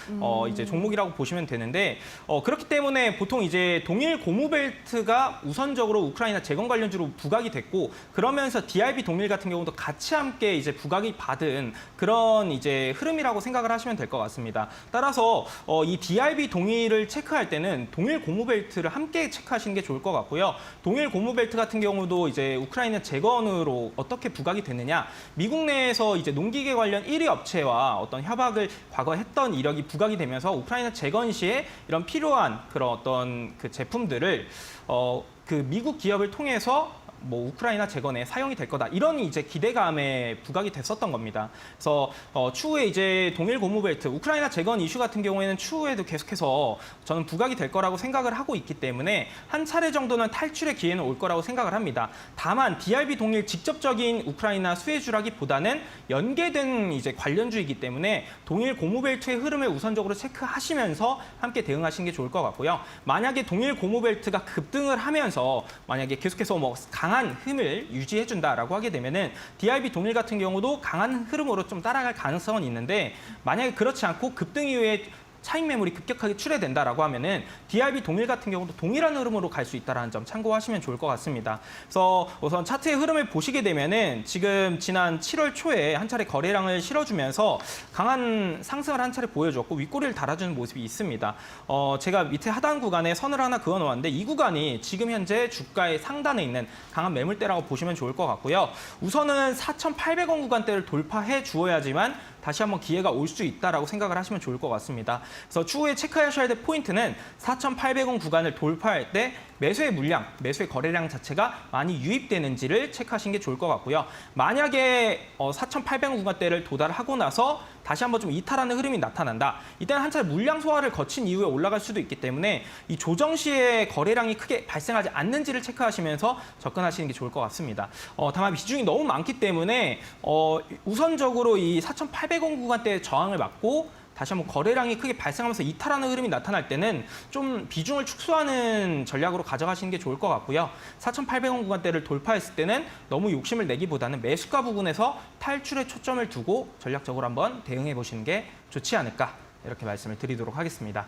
Speaker 3: 이제 종목이라고 보시면 되는데 그렇기 때문에 보통 이제 동일 고무벨트가 우선적으로 우크라이나 재건 관련주로 부각이 됐고 그러면서 DRB 동일 같은 경우도 같이 함께 이제 부각이 받은 그런 이제 흐름이라고 생각을 하시면 될 것 같습니다. 따라서 이 DRB 동일을 체크할 때는 동일 고무벨트를 함께 체크하시는 게 좋을 것 같고요. 동일 고무벨트 같은 경우도 이제 우크라이나 재건으로 어떻게 부각이 됐느냐, 미국 내에서 이제 농기계 관련 1위 업체와 어떤 협약을 과거 했던 이력이 부각이 되면서 우크라이나 재건 시에 이런 필요한 그런 어떤 그 제품들을 그 미국 기업을 통해서 뭐 우크라이나 재건에 사용이 될 거다 이런 이제 기대감에 부각이 됐었던 겁니다. 그래서 추후에 이제 동일 고무벨트 우크라이나 재건 이슈 같은 경우에는 추후에도 계속해서 저는 부각이 될 거라고 생각을 하고 있기 때문에 한 차례 정도는 탈출의 기회는 올 거라고 생각을 합니다. 다만 DRB 동일 직접적인 우크라이나 수혜주라기보다는 연계된 이제 관련주이기 때문에 동일 고무벨트의 흐름을 우선적으로 체크하시면서 함께 대응하시는 게 좋을 것 같고요. 만약에 동일 고무벨트가 급등을 하면서 만약에 계속해서 뭐 강한 흐름을 유지해준다라고 하게 되면은 DRB 동일 같은 경우도 강한 흐름으로 좀 따라갈 가능성은 있는데 만약에 그렇지 않고 급등 이후에 차익 매물이 급격하게 출회된다라고 하면은 DRB 동일 같은 경우도 동일한 흐름으로 갈 수 있다는 점 참고하시면 좋을 것 같습니다. 그래서 우선 차트의 흐름을 보시게 되면은 지금 지난 7월 초에 한 차례 거래량을 실어주면서 강한 상승을 한 차례 보여줬고 윗꼬리를 달아주는 모습이 있습니다. 제가 밑에 하단 구간에 선을 하나 그어놓았는데 이 구간이 지금 현재 주가의 상단에 있는 강한 매물대라고 보시면 좋을 것 같고요. 우선은 4,800원 구간대를 돌파해 주어야지만 다시 한번 기회가 올 수 있다라고 생각을 하시면 좋을 것 같습니다. 그래서 추후에 체크하셔야 될 포인트는 4,800원 구간을 돌파할 때 매수의 물량, 매수의 거래량 자체가 많이 유입되는지를 체크하시는 게 좋을 것 같고요. 만약에 4,800원 구간대를 도달하고 나서 다시 한번 좀 이탈하는 흐름이 나타난다. 이때는 한 차례 물량 소화를 거친 이후에 올라갈 수도 있기 때문에 이 조정 시에 거래량이 크게 발생하지 않는지를 체크하시면서 접근하시는 게 좋을 것 같습니다. 다만 비중이 너무 많기 때문에 우선적으로 이 4,800원 구간대의 저항을 막고 다시 한번 거래량이 크게 발생하면서 이탈하는 흐름이 나타날 때는 좀 비중을 축소하는 전략으로 가져가시는 게 좋을 것 같고요. 4,800원 구간대를 돌파했을 때는 너무 욕심을 내기보다는 매수가 부분에서 탈출에 초점을 두고 전략적으로 한번 대응해 보시는 게 좋지 않을까 이렇게 말씀을 드리도록 하겠습니다.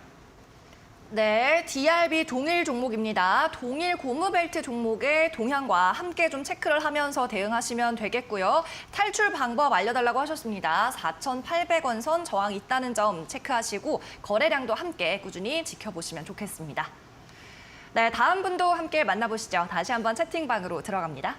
Speaker 1: 네, DRB 동일 종목입니다. 동일 고무벨트 종목의 동향과 함께 좀 체크를 하면서 대응하시면 되겠고요. 탈출 방법 알려달라고 하셨습니다. 4,800원 선 저항 있다는 점 체크하시고 거래량도 함께 꾸준히 지켜보시면 좋겠습니다. 네, 다음 분도 함께 만나보시죠. 다시 한번 채팅방으로 들어갑니다.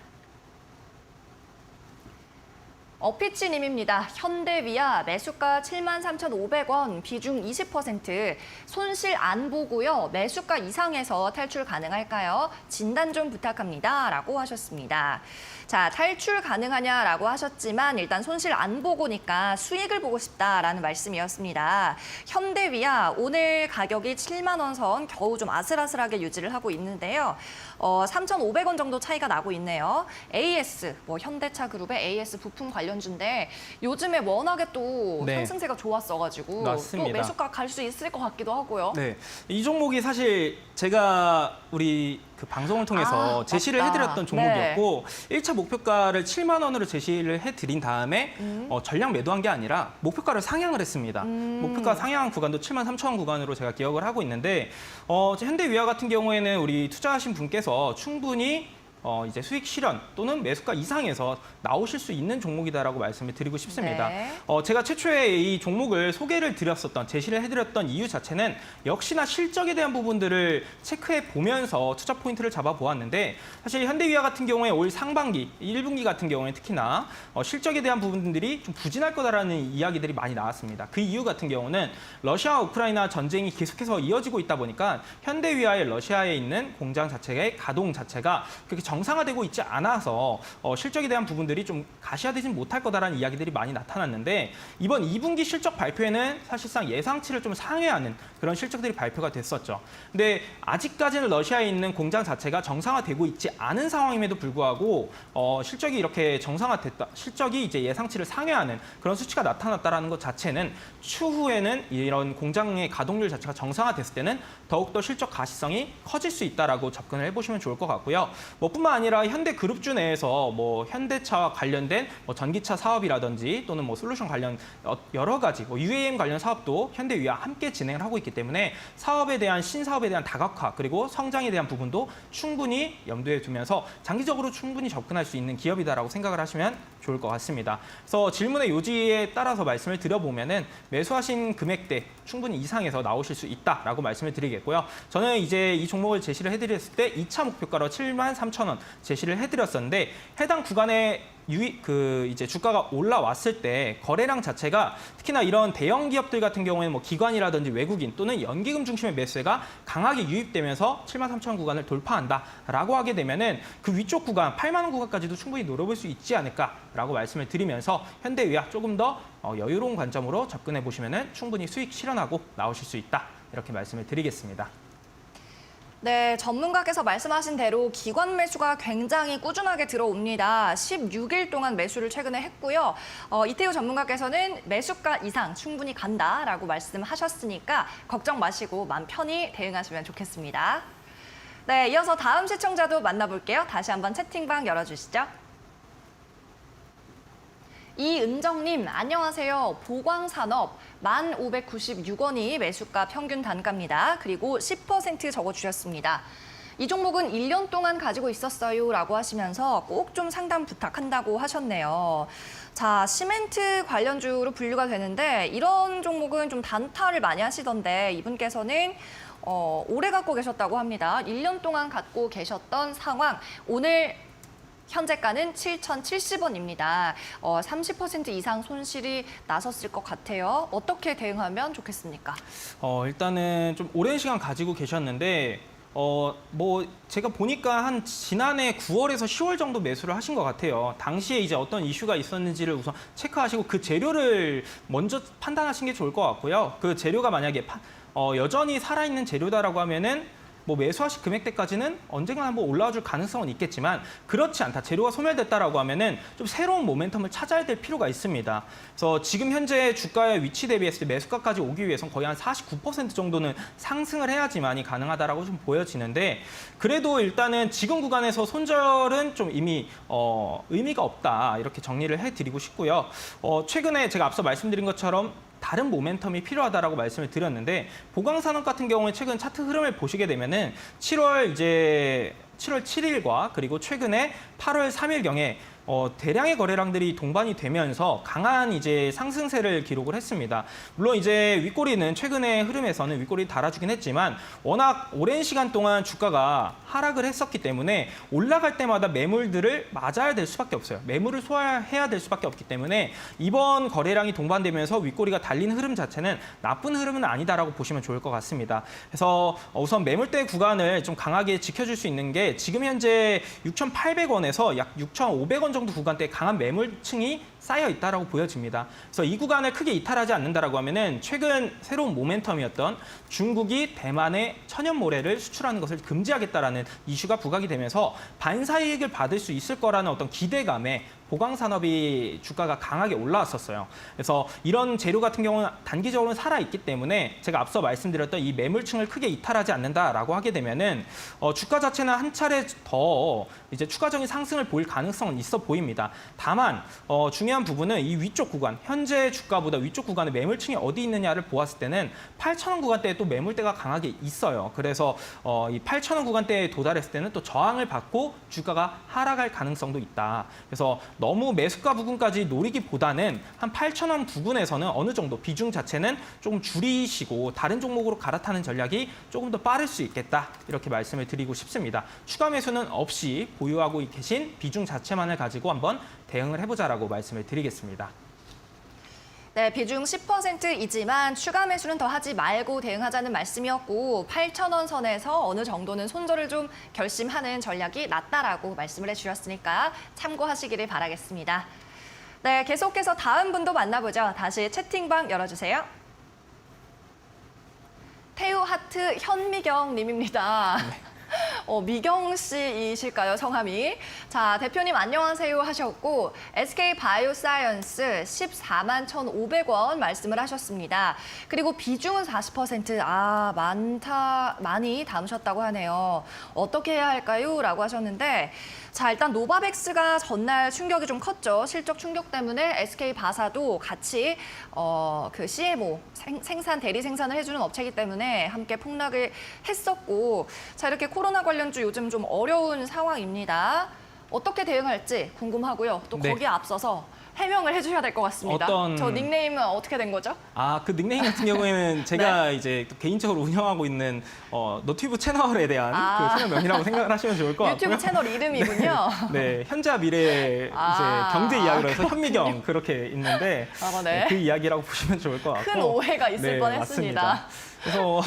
Speaker 1: 어피치님입니다. 현대위아 매수가 73,500원, 비중 20%, 손실 안 보고요. 매수가 이상에서 탈출 가능할까요? 진단 좀 부탁합니다. 라고 하셨습니다. 자, 탈출 가능하냐라고 하셨지만 일단 손실 안 보고니까 수익을 보고 싶다라는 말씀이었습니다. 현대위아 오늘 가격이 7만 원 선 겨우 좀 아슬아슬하게 유지를 하고 있는데요. 3,500원 정도 차이가 나고 있네요. AS, 현대차 그룹의 AS 부품 관련주인데 요즘에 워낙에 또
Speaker 3: 네.
Speaker 1: 상승세가 좋았어가지고
Speaker 3: 맞습니다.
Speaker 1: 또 매수가 갈 수 있을 것 같기도 하고요.
Speaker 3: 네, 이 종목이 사실 제가 우리 그 방송을 통해서 제시를
Speaker 1: 맞다.
Speaker 3: 해드렸던 종목이었고 1차 목표가를 7만 원으로 제시를 해드린 다음에 전량 매도한 게 아니라 목표가를 상향을 했습니다. 목표가 상향 구간도 7만 3천 원 구간으로 제가 기억을 하고 있는데 현대위아 같은 경우에는 우리 투자하신 분께서 충분히 이제 수익 실현 또는 매수가 이상에서 나오실 수 있는 종목이다라고 말씀을 드리고 싶습니다.
Speaker 1: 네.
Speaker 3: 제가 최초에 이 종목을 소개를 드렸었던, 제시를 해드렸던 이유 자체는 역시나 실적에 대한 부분들을 체크해 보면서 투자 포인트를 잡아보았는데 사실 현대위아 같은 경우에 올 상반기, 1분기 같은 경우에 특히나 실적에 대한 부분들이 좀 부진할 거다라는 이야기들이 많이 나왔습니다. 그 이유 같은 경우는 러시아와 우크라이나 전쟁이 계속해서 이어지고 있다 보니까 현대위아의 러시아에 있는 공장 자체의 가동 자체가 그렇게 정상화되고 있지 않아서 실적에 대한 부분들이 좀 가시화되진 못할 거다라는 이야기들이 많이 나타났는데 이번 2분기 실적 발표에는 사실상 예상치를 좀 상회하는 그런 실적들이 발표가 됐었죠. 근데 아직까지는 러시아에 있는 공장 자체가 정상화되고 있지 않은 상황임에도 불구하고 실적이 이렇게 정상화됐다, 실적이 이제 예상치를 상회하는 그런 수치가 나타났다라는 것 자체는 추후에는 이런 공장의 가동률 자체가 정상화됐을 때는 더욱더 실적 가시성이 커질 수 있다라고 접근을 해보시면 좋을 것 같고요. 뿐만 아니라 현대그룹주 내에서 현대차와 관련된 전기차 사업이라든지 또는 솔루션 관련 여러 가지 UAM 관련 사업도 현대위와 함께 진행을 하고 있기 때문에 사업에 대한 신사업에 대한 다각화 그리고 성장에 대한 부분도 충분히 염두에 두면서 장기적으로 충분히 접근할 수 있는 기업이다라고 생각을 하시면 좋을 것 같습니다. 그래서 질문의 요지에 따라서 말씀을 드려보면은 매수하신 금액대 충분히 이상에서 나오실 수 있다라고 말씀을 드리겠고요. 저는 이제 이 종목을 제시를 해드렸을 때 2차 목표가로 73,000원 제시를 해드렸었는데 해당 구간에 이제 주가가 올라왔을 때 거래량 자체가 특히나 이런 대형 기업들 같은 경우에는 기관이라든지 외국인 또는 연기금 중심의 매수가 강하게 유입되면서 73,000원 구간을 돌파한다라고 하게 되면은 그 위쪽 구간 8만 원 구간까지도 충분히 노려볼 수 있지 않을까라고 말씀을 드리면서 현대위아 조금 더 여유로운 관점으로 접근해 보시면은 충분히 수익 실현하고 나오실 수 있다 이렇게 말씀을 드리겠습니다.
Speaker 1: 네, 전문가께서 말씀하신 대로 기관 매수가 굉장히 꾸준하게 들어옵니다. 16일 동안 매수를 최근에 했고요. 이태우 전문가께서는 매수가 이상 충분히 간다라고 말씀하셨으니까 걱정 마시고 마음 편히 대응하시면 좋겠습니다. 네, 이어서 다음 시청자도 만나볼게요. 다시 한번 채팅방 열어주시죠. 이은정님, 안녕하세요. 보광산업 1,596원이 매수가 평균 단가입니다. 그리고 10% 적어주셨습니다. 이 종목은 1년 동안 가지고 있었어요 라고 하시면서 꼭 좀 상담 부탁한다고 하셨네요. 자, 시멘트 관련주로 분류가 되는데 이런 종목은 좀 단타를 많이 하시던데 이분께서는 오래 갖고 계셨다고 합니다. 1년 동안 갖고 계셨던 상황, 오늘 현재가는 7,070원입니다. 30% 이상 손실이 나섰을 것 같아요. 어떻게 대응하면 좋겠습니까?
Speaker 3: 일단은 좀 오랜 시간 가지고 계셨는데 뭐 제가 보니까 한 지난해 9월에서 10월 정도 매수를 하신 것 같아요. 당시에 이제 어떤 이슈가 있었는지를 우선 체크하시고 그 재료를 먼저 판단하시는 게 좋을 것 같고요. 그 재료가 만약에 여전히 살아있는 재료다라고 하면은 뭐 매수하실 금액대까지는 언젠가 한번 올라와 줄 가능성은 있겠지만 그렇지 않다. 재료가 소멸됐다라고 하면은 좀 새로운 모멘텀을 찾아야 될 필요가 있습니다. 그래서 지금 현재 주가의 위치 대비했을 때 매수가까지 오기 위해선 거의 한 49% 정도는 상승을 해야지만이 가능하다라고 좀 보여지는데 그래도 일단은 지금 구간에서 손절은 좀 이미 의미가 없다. 이렇게 정리를 해드리고 싶고요. 최근에 제가 앞서 말씀드린 것처럼 다른 모멘텀이 필요하다라고 말씀을 드렸는데 보강산업 같은 경우에 최근 차트 흐름을 보시게 되면은 7월 7일과 그리고 최근에 8월 3일경에 대량의 거래량들이 동반이 되면서 강한 이제 상승세를 기록을 했습니다. 물론 이제 윗꼬리는 최근의 흐름에서는 윗꼬리 달아주긴 했지만 워낙 오랜 시간 동안 주가가 하락을 했었기 때문에 올라갈 때마다 매물들을 맞아야 될 수밖에 없어요. 매물을 소화해야 될 수밖에 없기 때문에 이번 거래량이 동반되면서 윗꼬리가 달린 흐름 자체는 나쁜 흐름은 아니다라고 보시면 좋을 것 같습니다. 그래서 우선 매물대 구간을 좀 강하게 지켜줄 수 있는 게 지금 현재 6,800원에서 약 6,500원 정도 구간대에 강한 매물층이 쌓여 있다라고 보여집니다. 그래서 이 구간을 크게 이탈하지 않는다라고 하면은 최근 새로운 모멘텀이었던 중국이 대만에 천연모래를 수출하는 것을 금지하겠다라는 이슈가 부각이 되면서 반사이익을 받을 수 있을 거라는 어떤 기대감에 보강산업이 주가가 강하게 올라왔었어요. 그래서 이런 재료 같은 경우는 단기적으로는 살아있기 때문에 제가 앞서 말씀드렸던 이 매물층을 크게 이탈하지 않는다라고 하게 되면은 주가 자체는 한 차례 더 이제 추가적인 상승을 보일 가능성은 있어 보입니다. 다만 중요한 부분은 이 위쪽 구간, 현재 주가보다 위쪽 구간에 매물층이 어디 있느냐를 보았을 때는 8,000원 구간대에 또 매물대가 강하게 있어요. 그래서 이 8,000원 구간대에 도달했을 때는 또 저항을 받고 주가가 하락할 가능성도 있다. 그래서 너무 매수가 부근까지 노리기보다는 한 8,000원 부근에서는 어느 정도 비중 자체는 조금 줄이시고 다른 종목으로 갈아타는 전략이 조금 더 빠를 수 있겠다. 이렇게 말씀을 드리고 싶습니다. 추가 매수는 없이 보유하고 계신 비중 자체만을 가지고 한번 대응을 해보자라고 말씀을 드리겠습니다.
Speaker 1: 네, 비중 10%이지만 추가 매수는 더 하지 말고 대응하자는 말씀이었고 8,000원 선에서 어느 정도는 손절을 좀 결심하는 전략이 낫다라고 말씀을 해주셨으니까 참고하시기를 바라겠습니다. 네, 계속해서 다음 분도 만나보죠. 다시 채팅방 열어주세요. 태우하트 현미경 님입니다. 네. 미경 씨이실까요, 성함이? 자, 대표님 안녕하세요 하셨고 SK 바이오사이언스 14만 1,500원 말씀을 하셨습니다. 그리고 비중은 40%. 많이 담으셨다고 하네요. 어떻게 해야 할까요? 라고 하셨는데 자, 일단 노바백스가 전날 충격이 좀 컸죠. 실적 충격 때문에 SK 바사도 같이 그 CMO 생산 대리 생산을 해주는 업체이기 때문에 함께 폭락을 했었고 자, 이렇게 코로나 관련주 요즘 좀 어려운 상황입니다. 어떻게 대응할지 궁금하고요. 또 거기에 앞서서 해명을 해주셔야 될 것 같습니다. 저 닉네임은 어떻게 된 거죠?
Speaker 3: 그 닉네임 같은 경우에는 제가
Speaker 1: 네.
Speaker 3: 이제 또 개인적으로 운영하고 있는 너튜브 채널에 대한 그 채널명이라고 생각을 하시면 좋을 것 같고요.
Speaker 1: 유튜브 채널 이름이군요.
Speaker 3: 네, 현재와 미래 이제 경제 이야기로 해서 현미경 그렇게 있는데
Speaker 1: 네.
Speaker 3: 그 이야기라고 보시면 좋을 것 같고
Speaker 1: 큰 오해가 있을 뻔했습니다.
Speaker 3: 맞습니다. 그래서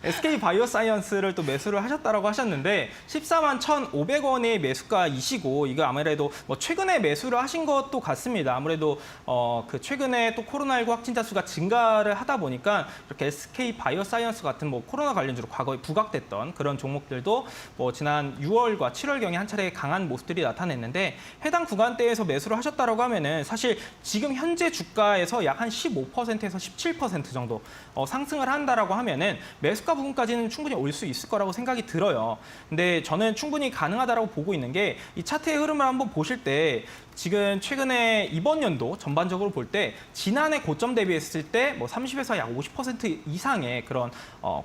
Speaker 3: SK 바이오사이언스를 또 매수를 하셨다라고 하셨는데 14만 1,500원의 매수가이시고 이거 아무래도 뭐 최근에 매수를 하신 것도 같습니다. 아무래도 그 최근에 또 코로나19 확진자 수가 증가를 하다 보니까 이렇게 SK 바이오사이언스 같은 뭐 코로나 관련주로 과거에 부각됐던 그런 종목들도 뭐 지난 6월과 7월경에 한 차례 강한 모습들이 나타냈는데 해당 구간대에서 매수를 하셨다라고 하면은 사실 지금 현재 주가에서 약 한 15%에서 17% 정도 상승을 한다라고 하면은 매수가 부분까지는 충분히 올 수 있을 거라고 생각이 들어요. 근데 저는 충분히 가능하다라고 보고 있는 게 이 차트의 흐름을 한번 보실 때 지금 최근에 이번 연도 전반적으로 볼 때 지난해 고점 대비했을 때 뭐 30에서 약 50% 이상의 그런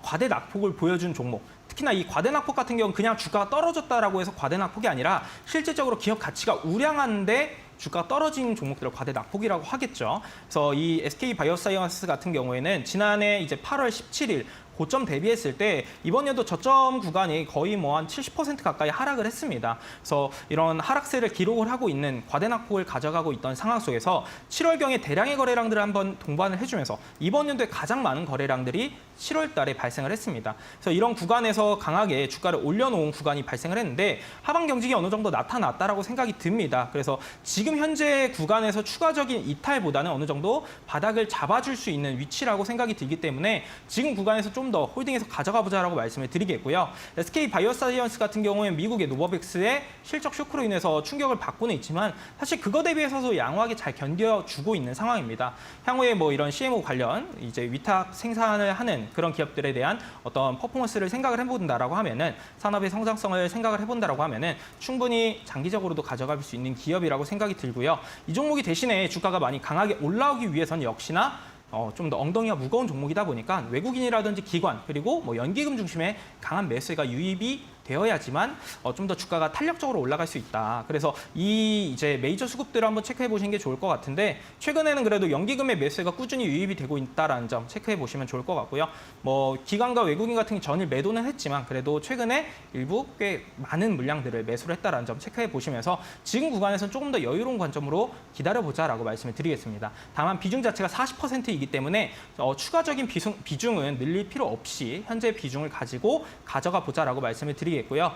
Speaker 3: 과대 낙폭을 보여준 종목. 특히나 이 과대 낙폭 같은 경우는 그냥 주가가 떨어졌다라고 해서 과대 낙폭이 아니라 실질적으로 기업 가치가 우량한데 주가가 떨어진 종목들을 과대 낙폭이라고 하겠죠. 그래서 이 SK 바이오사이언스 같은 경우에는 지난해 이제 8월 17일 고점 대비했을 때 이번 연도 저점 구간이 거의 뭐 한 70% 가까이 하락을 했습니다. 그래서 이런 하락세를 기록을 하고 있는 과대낙폭을 가져가고 있던 상황 속에서 7월경에 대량의 거래량들을 한번 동반을 해주면서 이번 연도에 가장 많은 거래량들이 7월 달에 발생을 했습니다. 그래서 이런 구간에서 강하게 주가를 올려놓은 구간이 발생을 했는데 하방 경직이 어느 정도 나타났다라고 생각이 듭니다. 그래서 지금 현재 구간에서 추가적인 이탈보다는 어느 정도 바닥을 잡아줄 수 있는 위치라고 생각이 들기 때문에 지금 구간에서 좀 더 홀딩해서 가져가 보자라고 말씀을 드리겠고요. SK 바이오사이언스 같은 경우에는 미국의 노바백스의 실적 쇼크로 인해서 충격을 받고는 있지만 사실 그거 대비해서도 양호하게 잘 견뎌주고 있는 상황입니다. 향후에 뭐 이런 CMO 관련 이제 위탁 생산을 하는 그런 기업들에 대한 어떤 퍼포먼스를 생각을 해본다라고 하면은 산업의 성장성을 생각을 해본다라고 하면은 충분히 장기적으로도 가져갈 수 있는 기업이라고 생각이 들고요. 이 종목이 대신에 주가가 많이 강하게 올라오기 위해서는 역시나 좀 더 엉덩이가 무거운 종목이다 보니까 외국인이라든지 기관 그리고 뭐 연기금 중심의 강한 매수가 유입이 되어야지만 좀 더 주가가 탄력적으로 올라갈 수 있다. 그래서 이 이제 메이저 수급들을 한번 체크해 보시는 게 좋을 것 같은데 최근에는 그래도 연기금의 매수가 꾸준히 유입이 되고 있다라는 점 체크해 보시면 좋을 것 같고요. 뭐 기관과 외국인 같은 경우 전일 매도는 했지만 그래도 최근에 일부 꽤 많은 물량들을 매수를 했다라는 점 체크해 보시면서 지금 구간에서는 조금 더 여유로운 관점으로 기다려보자라고 말씀을 드리겠습니다. 다만 비중 자체가 40%이기 때문에 추가적인 비중은 늘릴 필요 없이 현재 비중을 가지고 가져가 보자라고 말씀을 드리겠습니다. 고요.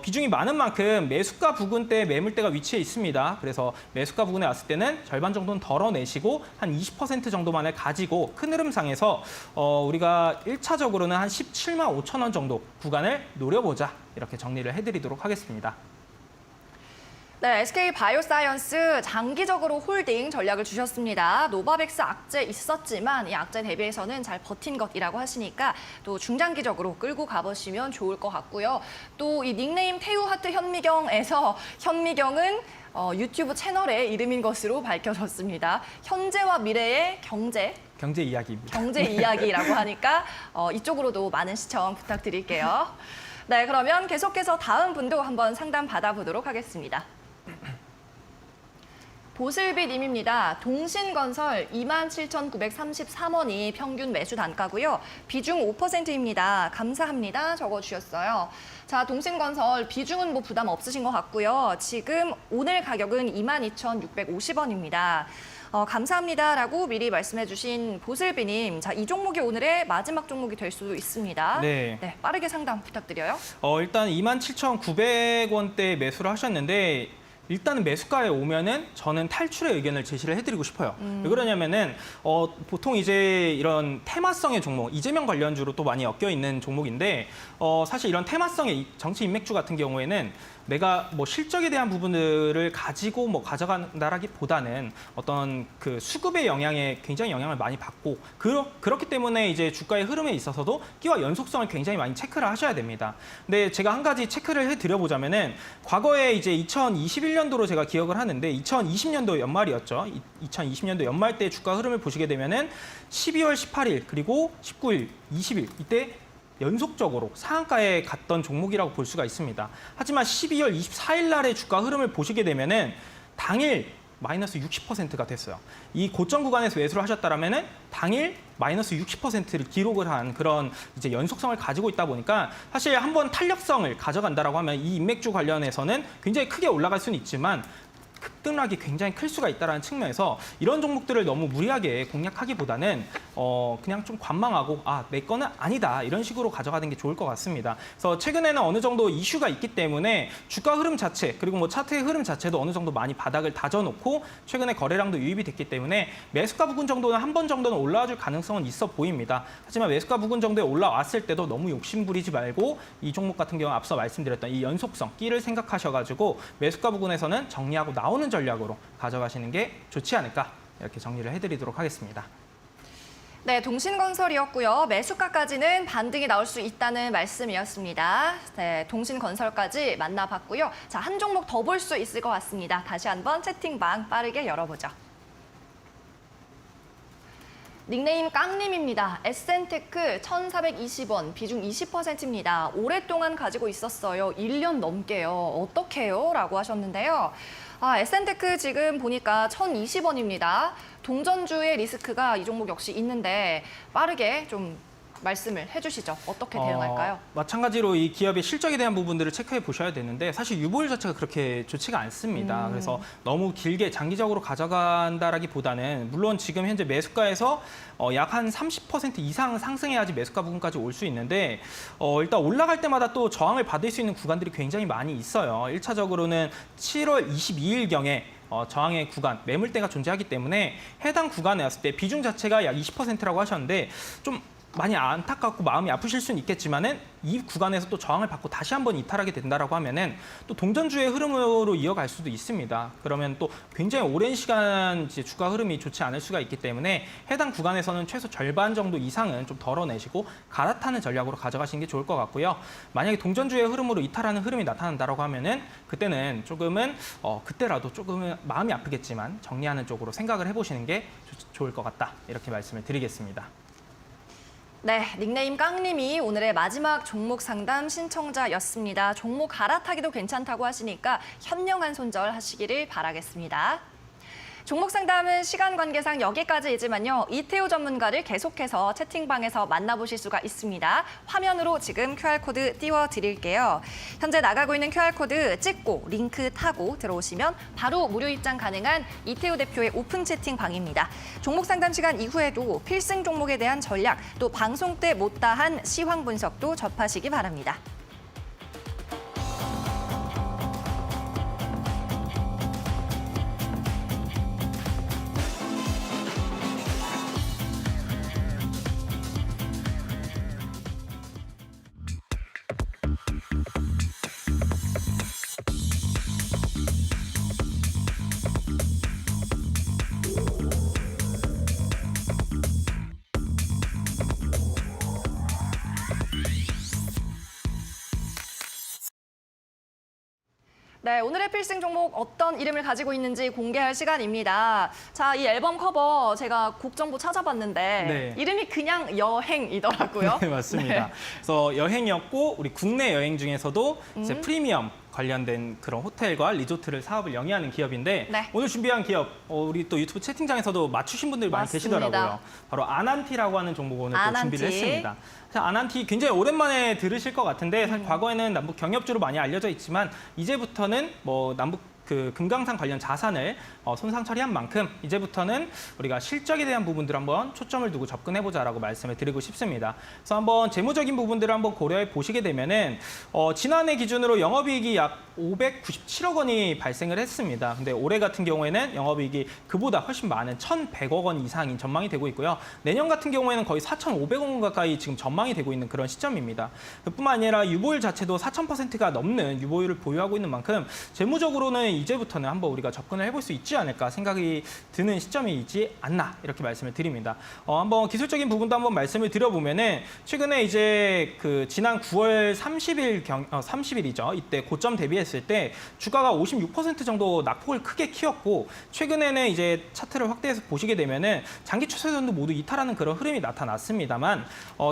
Speaker 3: 비중이 많은 만큼 매수가 부근대 매물대가 위치해 있습니다. 그래서 매수가 부근에 왔을 때는 절반 정도는 덜어내시고 한 20% 정도만을 가지고 큰 흐름상에서 우리가 1차적으로는 한 17만 5천 원 정도 구간을 노려보자 이렇게 정리를 해드리도록 하겠습니다.
Speaker 1: 네, SK 바이오사이언스 장기적으로 홀딩 전략을 주셨습니다. 노바백스 악재 있었지만 이 악재 대비해서는 잘 버틴 것이라고 하시니까 또 중장기적으로 끌고 가보시면 좋을 것 같고요. 또 이 닉네임 태우하트 현미경에서 현미경은 유튜브 채널의 이름인 것으로 밝혀졌습니다. 현재와 미래의 경제
Speaker 3: 이야기입니다.
Speaker 1: 경제 이야기라고 하니까 이쪽으로도 많은 시청 부탁드릴게요. 네, 그러면 계속해서 다음 분도 한번 상담 받아보도록 하겠습니다. 보슬비님입니다. 동신건설 27,933원이 평균 매수 단가고요. 비중 5%입니다. 감사합니다. 적어주셨어요. 자, 동신건설 비중은 뭐 부담 없으신 것 같고요. 지금 오늘 가격은 22,650원입니다. 감사합니다라고 미리 말씀해주신 보슬비님, 자, 이 종목이 오늘의 마지막 종목이 될 수도 있습니다.
Speaker 3: 네.
Speaker 1: 네, 빠르게 상담 부탁드려요.
Speaker 3: 일단 27,900원대 매수를 하셨는데 일단은 매수가에 오면은 저는 탈출의 의견을 제시를 해드리고 싶어요. 왜 그러냐면은 보통 이제 이런 테마성의 종목, 이재명 관련주로 또 많이 엮여 있는 종목인데 사실 이런 테마성의 정치 인맥주 같은 경우에는 내가 뭐 실적에 대한 부분들을 가지고 뭐 가져간다라기보다는 어떤 그 수급의 영향에 굉장히 영향을 많이 받고 그렇기 때문에 이제 주가의 흐름에 있어서도 끼와 연속성을 굉장히 많이 체크를 하셔야 됩니다. 근데 제가 한 가지 체크를 해드려보자면은 과거에 이제 2021년도로 제가 기억을 하는데 2020년도 연말이었죠. 2020년도 연말 때 주가 흐름을 보시게 되면은 12월 18일 그리고 19일, 20일 이때 연속적으로 상한가에 갔던 종목이라고 볼 수가 있습니다. 하지만 12월 24일 날의 주가 흐름을 보시게 되면은 당일 마이너스 60%가 됐어요. 이 고점 구간에서 매수를 하셨다라면은 당일 마이너스 60%를 기록을 한 그런 이제 연속성을 가지고 있다 보니까 사실 한번 탄력성을 가져간다라고 하면 이 인맥주 관련해서는 굉장히 크게 올라갈 수는 있지만 급등락이 굉장히 클 수가 있다는 측면에서 이런 종목들을 너무 무리하게 공략하기보다는 그냥 좀 관망하고 내 거는 아니다 이런 식으로 가져가는 게 좋을 것 같습니다. 그래서 최근에는 어느 정도 이슈가 있기 때문에 주가 흐름 자체 그리고 뭐 차트의 흐름 자체도 어느 정도 많이 바닥을 다져놓고 최근에 거래량도 유입이 됐기 때문에 매수가 부근 정도는 한 번 정도는 올라와줄 가능성은 있어 보입니다. 하지만 매수가 부근 정도에 올라왔을 때도 너무 욕심 부리지 말고 이 종목 같은 경우 앞서 말씀드렸던 이 연속성 끼를 생각하셔가지고 매수가 부근에서는 정리하고 나오는 전략으로 가져가시는 게 좋지 않을까 이렇게 정리를 해드리도록 하겠습니다.
Speaker 1: 네, 동신건설이었고요. 매수가까지는 반등이 나올 수 있다는 말씀이었습니다. 네, 동신건설까지 만나봤고요. 자, 한 종목 더 볼 수 있을 것 같습니다. 다시 한번 채팅방 빠르게 열어보죠. 닉네임 깡님입니다. 에센테크 1,420원, 비중 20%입니다. 오랫동안 가지고 있었어요. 1년 넘게요. 어떻게요? 라고 하셨는데요. 에센테크 지금 보니까 1,020원입니다. 동전주의 리스크가 이 종목 역시 있는데 빠르게 좀 말씀을 해주시죠. 어떻게 대응할까요?
Speaker 3: 마찬가지로 이 기업의 실적에 대한 부분들을 체크해 보셔야 되는데 사실 유보율 자체가 그렇게 좋지가 않습니다. 그래서 너무 길게 장기적으로 가져간다라기보다는 물론 지금 현재 매수가에서 약 한 30% 이상 상승해야지 매수가 부분까지 올 수 있는데 일단 올라갈 때마다 또 저항을 받을 수 있는 구간들이 굉장히 많이 있어요. 1차적으로는 7월 22일경에 저항의 구간, 매물대가 존재하기 때문에 해당 구간에 왔을 때 비중 자체가 약 20%라고 하셨는데 좀 많이 안타깝고 마음이 아프실 수는 있겠지만은 이 구간에서 또 저항을 받고 다시 한번 이탈하게 된다라고 하면은 또 동전주의 흐름으로 이어갈 수도 있습니다. 그러면 또 굉장히 오랜 시간 이제 주가 흐름이 좋지 않을 수가 있기 때문에 해당 구간에서는 최소 절반 정도 이상은 좀 덜어내시고 갈아타는 전략으로 가져가시는 게 좋을 것 같고요. 만약에 동전주의 흐름으로 이탈하는 흐름이 나타난다라고 하면은 그때는 조금은 그때라도 조금은 마음이 아프겠지만 정리하는 쪽으로 생각을 해보시는 게 좋을 것 같다. 이렇게 말씀을 드리겠습니다.
Speaker 1: 네, 닉네임 깡님이 오늘의 마지막 종목 상담 신청자였습니다. 종목 갈아타기도 괜찮다고 하시니까 현명한 손절 하시기를 바라겠습니다. 종목 상담은 시간 관계상 여기까지이지만요. 이태우 전문가를 계속해서 채팅방에서 만나보실 수가 있습니다. 화면으로 지금 QR코드 띄워드릴게요. 현재 나가고 있는 QR코드 찍고 링크 타고 들어오시면 바로 무료 입장 가능한 이태우 대표의 오픈 채팅방입니다. 종목 상담 시간 이후에도 필승 종목에 대한 전략, 또 방송 때 못다한 시황 분석도 접하시기 바랍니다. 네, 오늘의 필승 종목 어떤 이름을 가지고 있는지 공개할 시간입니다. 자, 이 앨범 커버 제가 곡 정보 찾아봤는데
Speaker 3: 네.
Speaker 1: 이름이 그냥 여행이더라고요.
Speaker 3: 네, 맞습니다.
Speaker 1: 네.
Speaker 3: 그래서 여행이었고 우리 국내 여행 중에서도 이제 프리미엄 관련된 그런 호텔과 리조트를 사업을 영위하는 기업인데
Speaker 1: 네.
Speaker 3: 오늘 준비한 기업 우리 또 유튜브 채팅장에서도 맞추신 분들이 많이
Speaker 1: 맞습니다.
Speaker 3: 계시더라고요. 바로 아난티라고 하는 종목 오늘 또
Speaker 1: 아난티.
Speaker 3: 준비를 했습니다. 아난티 굉장히 오랜만에 들으실 것 같은데 사실 과거에는 남북 경협주로 많이 알려져 있지만 이제부터는 뭐 남북 그 금강산 관련 자산을 손상 처리한 만큼 이제부터는 우리가 실적에 대한 부분들 한번 초점을 두고 접근해보자라고 말씀을 드리고 싶습니다. 그래서 한번 재무적인 부분들을 한번 고려해 보시게 되면은 지난해 기준으로 영업이익이 약 597억 원이 발생을 했습니다. 근데 올해 같은 경우에는 영업이익이 그보다 훨씬 많은 1,100억 원 이상인 전망이 되고 있고요. 내년 같은 경우에는 거의 4,500억 원 가까이 지금 전망이 되고 있는 그런 시점입니다. 그뿐만 아니라 유보율 자체도 4,000%가 넘는 유보율을 보유하고 있는 만큼 재무적으로는 이제부터는 한번 우리가 접근을 해볼 수 있지 않을까 생각이 드는 시점이지 않나 이렇게 말씀을 드립니다. 한번 기술적인 부분도 한번 말씀을 드려보면은 최근에 이제 그 지난 9월 30일이죠. 이때 고점 대비했을 때 주가가 56% 정도 낙폭을 크게 키웠고 최근에는 이제 차트를 확대해서 보시게 되면은 장기 추세선도 모두 이탈하는 그런 흐름이 나타났습니다만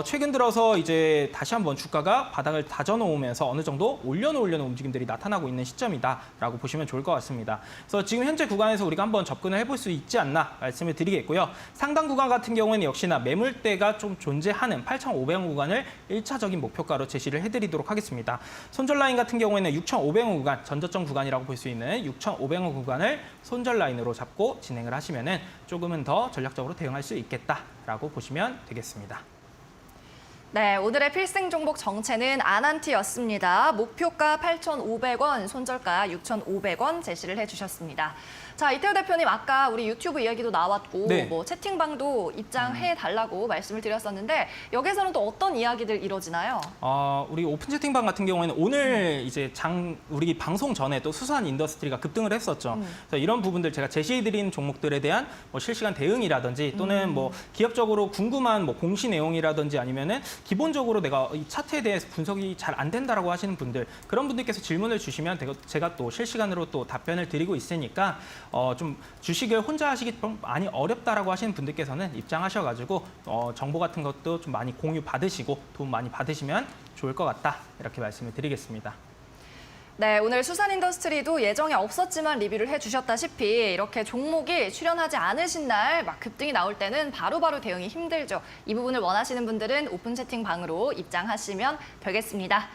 Speaker 3: 최근 들어서 이제 다시 한번 주가가 바닥을 다져놓으면서 어느 정도 올려놓으려는 움직임들이 나타나고 있는 시점이다라고 보시면 좋을 것 같습니다. 그래서 지금 현재 구간에서 우리가 한번 접근을 해볼 수 있지 않나 말씀을 드리겠고요. 상단 구간 같은 경우에는 역시나 매물대가 좀 존재하는 8,500원 구간을 1차적인 목표가로 제시를 해드리도록 하겠습니다. 손절 라인 같은 경우에는 6,500원 구간, 전저점 구간이라고 볼 수 있는 6,500원 구간을 손절 라인으로 잡고 진행을 하시면은 조금은 더 전략적으로 대응할 수 있겠다라고 보시면 되겠습니다.
Speaker 1: 네, 오늘의 필승 종목 정체는 아난티였습니다. 목표가 8,500원, 손절가 6,500원 제시를 해주셨습니다. 자, 이태우 대표님 아까 우리 유튜브 이야기도 나왔고
Speaker 3: 네.
Speaker 1: 뭐 채팅방도 입장해달라고 말씀을 드렸었는데 여기서는 또 어떤 이야기들 이뤄지나요?
Speaker 3: 우리 오픈 채팅방 같은 경우에는 오늘 이제 우리 방송 전에 또 수산 인더스트리가 급등을 했었죠. 그래서 이런 부분들 제가 제시해드린 종목들에 대한 뭐 실시간 대응이라든지 또는 뭐 기업적으로 궁금한 뭐 공시 내용이라든지 아니면은 기본적으로 내가 이 차트에 대해서 분석이 잘 안 된다라고 하시는 분들 그런 분들께서 질문을 주시면 제가 또 실시간으로 또 답변을 드리고 있으니까 좀 주식을 혼자 하시기 좀 많이 어렵다라고 하시는 분들께서는 입장하셔가지고 정보 같은 것도 좀 많이 공유 받으시고 도움 많이 받으시면 좋을 것 같다 이렇게 말씀을 드리겠습니다.
Speaker 1: 네, 오늘 수산인더스트리도 예정에 없었지만 리뷰를 해주셨다시피 이렇게 종목이 출연하지 않으신 날 막 급등이 나올 때는 바로바로 대응이 힘들죠. 이 부분을 원하시는 분들은 오픈 채팅방으로 입장하시면 되겠습니다.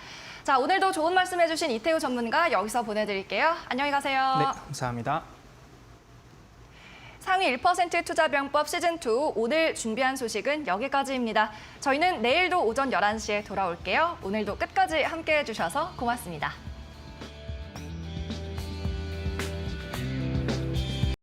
Speaker 1: 자, 오늘도 좋은 말씀 해주신 이태우 전문가 여기서 보내드릴게요. 안녕히 가세요.
Speaker 3: 네, 감사합니다.
Speaker 1: 상위 1% 투자병법 시즌2 오늘 준비한 소식은 여기까지입니다. 저희는 내일도 오전 11시에 돌아올게요. 오늘도 끝까지 함께해 주셔서 고맙습니다.